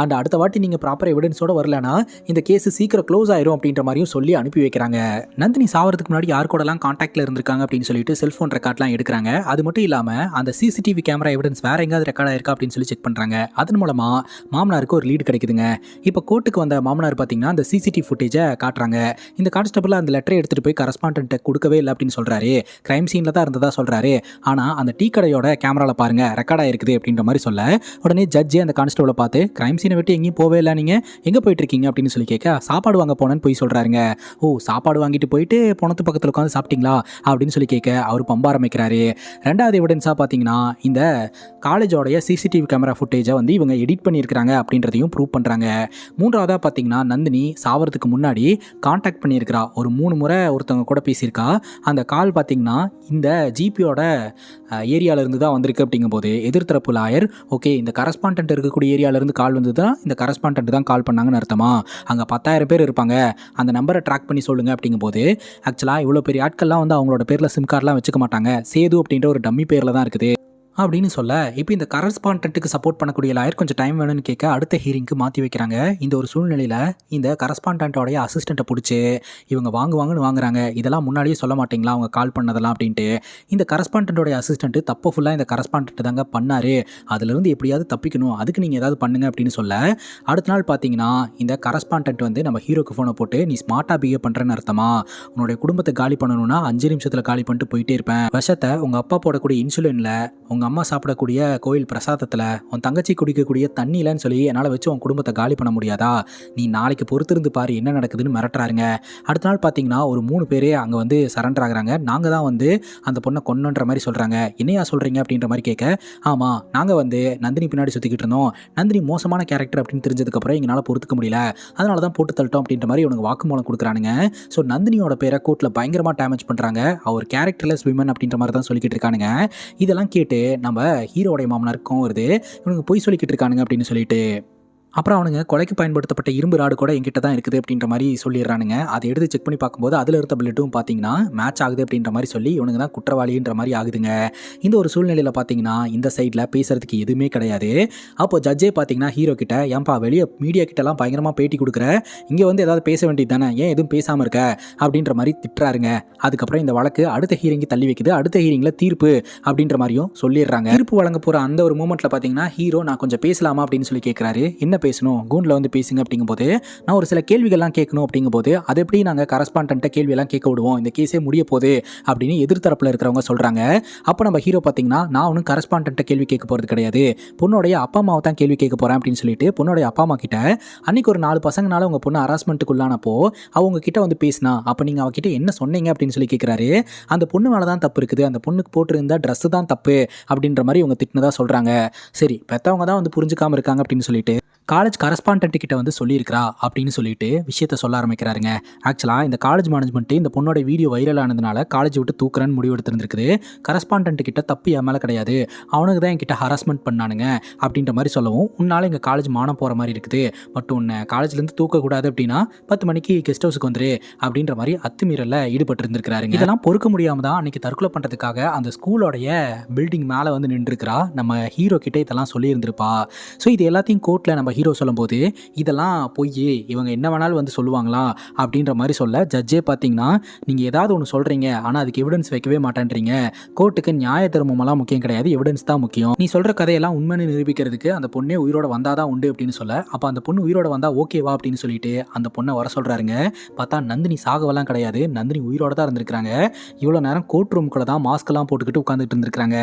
அண்ட் அடுத்த வாட்டி நீங்கள் ப்ராப்பர் எவிடன்ஸோட வரலன்னா இந்த கேஸ் சீக்கிரம் க்ளோஸ் ஆயிரும் அப்படின்ற மாதிரியும் சொல்லி அனுப்பி வைக்கிறாங்க. நந்தினி சாவறதுக்கு முன்னாடி யார் கூடலாம் கான்டாக்ட் கான்டாக்ட்ல இருந்திருக்காங்க அப்படின்னு சொல்லிட்டு செல்ஃபோன் ரெக்கார்ட்லாம் எடுக்கிறாங்க. அது மட்டும் இல்லாமல் அந்த சிசிடிவி கேமரா எவிடன்ஸ் வேற எங்கேயாவது ரெக்கார்ட் ஆயிருக்கா அப்படின்னு சொல்லி செக் பண்ணுறாங்க. அதன் மூலமாக மாமனாருக்கு ஒரு லீடு கிடைக்குதுங்க. இப்போ கோர்ட்டுக்கு வந்த மாமனார் பார்த்தீங்கன்னா அந்த சிசிடிவி ஃபுட்டேஜை காட்டுறாங்க. இந்த கான்ஸ்டபிள் அந்த லெட்டரை எடுத்துகிட்டு போய் கரஸ்பாண்டன்ட்டை கொடுக்கவே இல்லை அப்படின்னு சொல்கிறாரு. கிரைம் சீனில் தான் இருந்ததா சொல்கிறாரு. ஆனால் அந்த டீ கடையோட கேமராவில் பாருங்க ரெக்கார்ட் ஆயிருக்குது அப்படின்ற மாதிரி சொல்ல உடனே ஜட்ஜே அந்த கான்ஸ்டபிளை பார்த்து கிரைம் சீனை விட்டு எங்கேயும் போவே இல்லை, நீங்கள் எங்கே போயிட்டு இருக்கீங்க அப்படின்னு சொல்லி கேட்க சாப்பாடு வாங்க போனேன்னு போய் சொல்கிறாருங்க. ஓ, சாப்பாடு வாங்கிட்டு போயிட்டு பணத்து பக்கத்தில் உட்காந்து சாப்பிட்டீங்களா அப்படின்னு சொல்லி கேட்க அவர் பம்ப ஆரம்பிக்கிறாரு. ரெண்டாவது எவிடன்ஸாக பார்த்தீங்கன்னா இந்த காலேஜோடைய சிசிடிவி கேமரா ஃபுட்டேஜை வந்து இவங்க எடிட் பண்ணியிருக்கிறாங்க அப்படின்றதையும் ப்ரூவ் பண்ணுறாங்க. மூன்றாவதாக பார்த்தீங்கன்னா நந்தினி சாவறதுக்கு முன்னாடி கான்டாக்ட் பண்ணியிருக்கிறா. ஒரு 3 முறை ஒருத்தவங்க கூட பேசியிருக்கா. அந்த கால் பார்த்தீங்கன்னா இந்த ஜிபியோட ஏரியாவிலேருந்து தான் வந்திருக்கு. அப்படிங்கும்போது எதிர்த்தரப்பு லாயர் ஓகே இந்த கரஸ்பாண்டன்ட் இருக்கக்கூடிய ஏரியாவிலேருந்து கால் வந்து தான் இந்த கரஸ்பாண்டன்ட் தான் கால் பண்ணாங்கன்னு அர்த்தமா, அங்கே 10,000 பேர் இருப்பாங்க, அந்த நம்பரை ட்ராக் பண்ணி சொல்லுங்கள் அப்படிங்கும்போது ஆக்சுவலாக இவ்வளோ பெரிய ஆட்கள்லாம் வந்து அவங்களோட பேரில் சிம் கார்டெலாம் வச்சுக்க மாட்டாங்க, சேது அப்படின்ற ஒரு டம்மி பேரில் தான் இருக்குது அப்படின்னு சொல்ல இப்போ இந்த கரஸ்பாண்டன்ட்டுக்கு சப்போர்ட் பண்ணக்கூடிய லாயர் கொஞ்சம் டைம் வேணும்னு கேட்க அடுத்த ஹியரிங்க்கு மாற்றி வைக்கிறாங்க. இந்த ஒரு சூழ்நிலையில் இந்த கரஸ்பாண்டன்ட்டோடைய அசிஸ்டண்ட்டை பிடிச்சி இவங்க வாங்குவாங்கன்னு வாங்குறாங்க. இதெல்லாம் முன்னாடியே சொல்ல மாட்டிங்களா அவங்க கால் பண்ணதெல்லாம் அப்படின்ட்டு. இந்த கரஸ்பாண்டன்ட்டோடைய அசிஸ்டண்ட்டு தப்பு ஃபுல்லாக இந்த கரஸ்பாண்டன்ட் தாங்க பண்ணார், அதுலேருந்து எப்படியாவது தப்பிக்கணும், அதுக்கு நீங்கள் ஏதாவது பண்ணுங்க அப்படின்னு சொல்ல அடுத்த நாள் பார்த்தீங்கன்னா இந்த கரஸ்பாண்டன்ட் வந்து நம்ம ஹீரோக்கு ஃபோனை போட்டு நீ ஸ்மார்ட்டாக பிஹேவ் பண்ணுறேன்னு அர்த்தமா, உன்னுடைய குடும்பத்தை காலி பண்ணணும்னா 5 நிமிஷத்தில் காலி பண்ணிட்டு போயிட்டே இருப்பேன், விஷத்தை உங்கள் அப்பா போடக்கூடிய இன்சுலினில், உங்கள் அம்மா சாப்பிடக்கூடிய கோயில் பிரசாதத்தில், உன் தங்கச்சி குடிக்கக்கூடிய தண்ணியிலன்னு சொல்லி என்னால் வச்சு உன் குடும்பத்தை காலி பண்ண முடியாதா, நீ நாளைக்கு பொறுத்திருந்து பாரு என்ன நடக்குதுன்னு மிரட்டுறாருங்க. அடுத்த நாள் பார்த்தீங்கன்னா ஒரு 3 பேரே அங்கே வந்து சரண்டர் ஆகுறாங்க. நாங்கள் தான் வந்து அந்த பொண்ணை கொன்னுன்ற மாதிரி சொல்கிறாங்க. என்னையா சொல்கிறீங்க அப்படின்ற மாதிரி கேட்க ஆமாம் நாங்கள் வந்து நந்தினி பின்னாடி சுற்றிக்கிட்டு இருந்தோம், நந்தினி மோசமான கேரக்டர் அப்படின்னு தெரிஞ்சதுக்கப்புறம் எங்களால் பொறுத்துக்க முடியல, அதனால தான் போட்டு தள்ளிட்டோம் அப்படின்ற மாதிரி இவனுக்கு வாக்குமூலம் கொடுக்குறானுங்க. ஸோ நந்தினியோட பேரை கோர்ட்டில் பயங்கரமாக டேமேஜ் பண்ணுறாங்க. அவர் கேரக்டர்லெஸ் விமன் அப்படின்ற மாதிரி தான் சொல்லிக்கிட்டு இருக்கானுங்க. இதெல்லாம் கேட்டு நம்ம ஹீரோடைய மாமனாருக்கும் வருது, இவனுக்கு போய் சொல்லிக்கிட்டு இருக்கானுங்க அப்படின்னு சொல்லிட்டு. அப்புறம் அவனுங்க கொலைக்கு பயன்படுத்தப்பட்ட இரும்பு ராடு கூட என்கிட்ட தான் இருக்குது அப்படின்ற மாதிரி சொல்லிடுறானுங்க. அதை எடுத்து செக் பண்ணி பார்க்கும்போது அதில் இருந்த பிளட்டும் பார்த்தீங்கன்னா மேட்ச் ஆகுது அப்படின்ற மாதிரி சொல்லி இவனுங்க தான் குற்றவாளின்ற மாதிரி ஆகுதுங்க. இந்த ஒரு சூழ்நிலையில் பார்த்தீங்கன்னா இந்த சைடில் பேசுறதுக்கு எதுவுமே கிடையாது. அப்போ ஜட்ஜே பார்த்தீங்கன்னா ஹீரோ கிட்ட ஏன்பா வெளியே மீடியா கிட்டலாம் பயங்கரமாக பேட்டி கொடுக்குற, இங்கே வந்து ஏதாவது பேச வேண்டியது தானே, ஏன் எதுவும் பேசாமல் இருக்க அப்படின்ற மாதிரி திட்டுறாருங்க. அதுக்கப்புறம் இந்த வழக்கு அடுத்த ஹீரிங்கு தள்ளி வைக்குது. அடுத்த ஹீரிங்கில் தீர்ப்பு அப்படின்ற மாதிரியும் சொல்லிடுறாங்க. தீர்ப்பு வழங்க போகிற அந்த ஒரு மூமெண்ட்டில் பார்த்தீங்கன்னா ஹீரோ நான் கொஞ்சம் பேசலாமா அப்படின்னு சொல்லி கேட்குறாரு. என்ன பேசணும், கூண்டில் வந்து பேசுங்க அப்படிங்கும்போது நான் ஒரு சில கேள்விகள்லாம் கேட்கணும் அப்படிங்கும்போது அது எப்படி நாங்கள் கரஸ்பாண்டன்ட்டை கேள்வியெல்லாம் கேட்க விடுவோம், இந்த கேஸே முடிய போகுது அப்படின்னு எதிர்த்தரப்பில் இருக்கிறவங்க சொல்கிறாங்க. அப்போ நம்ம ஹீரோ பார்த்தீங்கன்னா நான் ஒன்றும் கரஸ்பாண்டன்ட்டை கேள்வி கேட்க போகிறது கிடையாது, பொண்ணுடைய அப்பா அம்மாவை தான் கேள்வி கேட்க போகிறேன் அப்படின்னு சொல்லிட்டு பொண்ணுடைய அப்பா அம்மா கிட்ட அன்றைக்கி ஒரு 4 பசங்கனால உங்கள் பொண்ணு ஹராஸ்மெண்ட்டுக்குள்ளானப்போ அவங்க கிட்ட வந்து பேசினா அப்போ நீங்கள் அவகிட்ட என்ன சொன்னீங்க அப்படின்னு சொல்லி கேட்குறாரு. அந்த பொண்ணு மேலே தான் தப்பு இருக்குது, அந்த பொண்ணுக்கு போட்டிருந்த ட்ரெஸ்ஸு தான் தப்பு அப்படின்ற மாதிரி இவங்க திட்டினதாக சொல்கிறாங்க. சரி பெற்றவங்க தான் வந்து புரிஞ்சுக்காமல் இருக்காங்க அப்படின்னு சொல்லிட்டு காலேஜ் கரஸ்பாண்டன்ட் கிட்ட வந்து சொல்லியிருக்கிறா அப்படின்னு சொல்லிட்டு விஷயத்த சொல்ல ஆரம்பிக்கிறாருங்க. ஆக்சுவலாக இந்த காலேஜ் மேனேஜ்மெண்ட்டு இந்த பொண்ணோட வீடியோ வைரல் ஆனதுனால காலேஜ் விட்டு தூக்குறேன்னு முடிவு எடுத்துருந்துருக்குது. கரஸ்பாண்டன்ட் கிட்ட தப்பு என் மேலே கிடையாது, அவனுக்கு தான் என்கிட்ட ஹராஸ்மெண்ட் பண்ணானுங்க அப்படின்ற மாதிரி சொல்லவும் உன்னால் எங்கள் காலேஜ் மானம் போகிற மாதிரி இருக்குது, பட் உன்னை காலேஜ்லேருந்து தூக்கக்கூடாது அப்படின்னா 10 மணிக்கு கெஸ்ட் ஹவுஸுக்கு வந்துரு அப்படின்ற மாதிரி அத்துமீறலில் ஈடுபட்டிருந்துருக்கிறாருங்க. இதெல்லாம் பொறுக்க முடியாமல் தான் அன்றைக்கி தற்கொலை பண்ணுறதுக்காக அந்த ஸ்கூலோடைய பில்டிங் மேலே வந்து நின்றுருக்கிறா. நம்ம ஹீரோ கிட்டே இதெல்லாம் சொல்லியிருந்திருப்பா. ஸோ இது எல்லாத்தையும் கோர்ட்டில் நம்ம ஹீரோ சொல்லும்போது இதெல்லாம் பொய், இவங்க என்ன வேணாலும் வந்து சொல்லுவாங்களா அப்படின்ற மாதிரி சொல்ல ஜட்ஜே பார்த்தீங்கன்னா நீங்கள் ஏதாவது ஒன்று சொல்கிறீங்க ஆனால் அதுக்கு எவிடன்ஸ் வைக்கவே மாட்டேன்றீங்க, கோர்ட்டுக்கு நியாய தர்மமெல்லாம் முக்கியம் கிடையாது, எவிடன்ஸ் தான் முக்கியம், நீ சொல்கிற கதையெல்லாம் உண்மைன்னு நிரூபிக்கிறதுக்கு அந்த பொண்ணே உயிரோட வந்தால் தான் உண்டு அப்படின்னு சொல்ல அப்போ அந்த பொண்ணு உயிரோட வந்தால் ஓகேவா அப்படின்னு சொல்லிட்டு அந்த பொண்ணை வர சொல்கிறாருங்க. பார்த்தா நந்தினி சாகவெல்லாம் கிடையாது, நந்தினி உயிரோட தான் இருந்திருக்கிறாங்க. இவ்வளோ நேரம் கோர்ட் ரூம்குள்ளே தான் மாஸ்க்கெல்லாம் போட்டுக்கிட்டு உட்காந்துட்டு இருந்திருக்காங்க.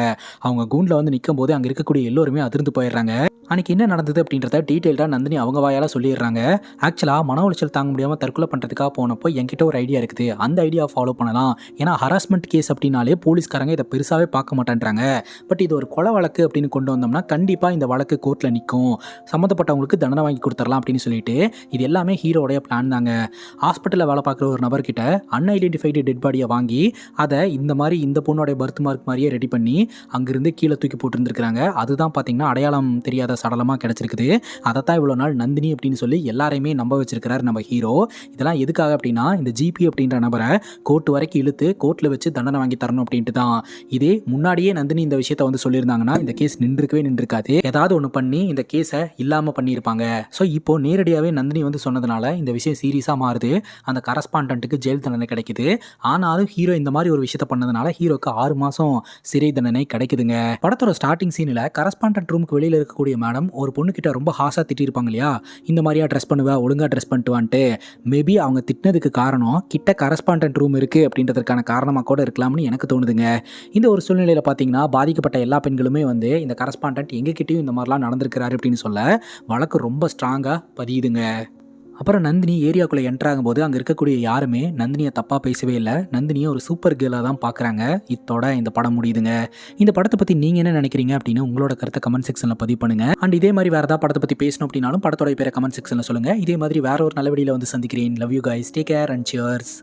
அவங்க கூண்டில் வந்து நிற்கும் போது அங்கே இருக்கக்கூடிய எல்லோருமே அதிர்ந்து போயிடுறாங்க. அன்றைக்கி என்ன நடந்தது அப்படின்றத டீட்டெயில்டாக நந்தினி அவங்க வாயால் சொல்லிடுறாங்க. ஆக்சுவலாக மன உளைச்சல் தாங்க முடியாமல் தற்கொலை பண்ணுறதுக்காக போனப்போ என்கிட்ட ஒரு ஐடியா இருக்குது, அந்த ஐடியா ஃபாலோ பண்ணலாம், ஏன்னா ஹராஸ்மெண்ட் கேஸ் அப்படின்னாலே போலீஸ்காரங்க இதை பெருசாகவே பார்க்க மாட்டேன்றாங்க, பட் இது ஒரு கொலை வழக்கு அப்படின்னு கொண்டு வந்தோம்னா கண்டிப்பாக இந்த வழக்கு கோர்ட்டில் நிற்கும், சம்மந்தப்பட்டவங்களுக்கு தண்டனை வாங்கி கொடுத்துடலாம் அப்படின்னு சொல்லிட்டு இது எல்லாமே ஹீரோடைய பிளான் தாங்க. ஹாஸ்பிட்டலில் வேலை பார்க்குற ஒரு நபர்கிட்ட அன்ஐடென்டிஃபைடு டெட் பாடியை வாங்கி அதை இந்த மாதிரி இந்த பொண்ணோடைய பர்த் மார்க் மாதிரியே ரெடி பண்ணி அங்கேருந்து கீழே தூக்கி போட்டுருந்துருக்காங்க. அதுதான் பார்த்தீங்கன்னா அடையாளம் தெரியாத சடலமாக கிடச்சிருக்குது. அதைத்தான் இவ்வளோ நாள் நந்தினி அப்படின்னு சொல்லி எல்லாரையுமே நம்ப வச்சிருக்கிறாரு நம்ம ஹீரோ. இதெல்லாம் எதுக்காக அப்படின்னா இந்த ஜிபி அப்படின்ற நபரை கோர்ட் வரைக்கும் இழுத்து கோர்ட்டில் வச்சு தண்டனை வாங்கி தரணும் அப்படின்ட்டு தான். இதே முன்னாடியே நந்தினி இந்த விஷயத்த வந்து சொல்லியிருந்தாங்கன்னா இந்த கேஸ் நின்றுருக்காது. ஏதாவது ஒன்று பண்ணி இந்த கேஸை இல்லாமல் பண்ணியிருப்பாங்க. ஸோ இப்போ நேரடியாகவே நந்தினி வந்து சொன்னதுனால இந்த விஷயம் சீரியஸாக மாறுது. அந்த கரஸ்பாண்டன்ட்டுக்கு ஜெயில் தண்டனை கிடைக்குது. ஆனாலும் ஹீரோ இந்த மாதிரி ஒரு விஷயத்த பண்ணதுனால ஹீரோக்கு 6 மாதம் சிறை தண்டனை கிடைக்குதுங்க. படத்தோட ஸ்டார்டிங் சீனில் கரஸ்பாண்டன்ட் ரூமுக்கு வெளியில் இருக்கக்கூடிய மேடம் ஒரு பொண்ணுக்கிட்ட ரொம்ப ஹாஸாக திட்டிருப்பாங்க இல்லையா, இந்த மாதிரியா ட்ரெஸ் பண்ணுவா, ஒழுங்காக ட்ரெஸ் பண்ணிட்டு வந்துட்டு. மேபி அவங்க திட்டினதுக்கு காரணம் கிட்ட கரஸ்பாண்டன்ட் ரூம் இருக்குது அப்படின்றதுக்கான காரணமாக கூட இருக்கலாம்னு எனக்கு தோணுதுங்க. இந்த ஒரு சூழ்நிலையில் பார்த்தீங்கன்னா பாதிக்கப்பட்ட எல்லா பெண்களுமே வந்து இந்த கரஸ்பாண்டன்ட் எங்ககிட்டயும் இந்த மாதிரிலாம் நடந்திருக்கிறாரு அப்படின்னு சொல்ல வழக்கு ரொம்ப ஸ்ட்ராங்காக பதியுதுங்க. அப்புறம் நந்தினி ஏரியாக்குள்ளே என்ட்ரு ஆகும்போது அங்கே இருக்கக்கூடிய யாருமே நந்தினியை தப்பாக பேசவே இல்லை. நந்தினியை ஒரு சூப்பர் கேர்ளாக தான் பார்க்குறாங்க. இத்தோட இந்த படம் முடியுதுங்க. இந்த படத்தை பற்றி நீங்கள் என்ன நினைக்கிறீங்க அப்படின்னு உங்களோட கருத்தை கமெண்ட் செக்ஷனில் பதிவு பண்ணுங்கள். அண்ட் இதே மாதிரி வேறு ஏதாவது படத்தை பற்றி பேசணும் அப்படின்னாலும் படத்தோட பேரை கமெண்ட் செக்ஷனில் சொல்லுங்கள். இதே மாதிரி வேற ஒரு நல்ல வீடியோவில் வந்து சந்திக்கிறேன். Love you guys, take care and cheers.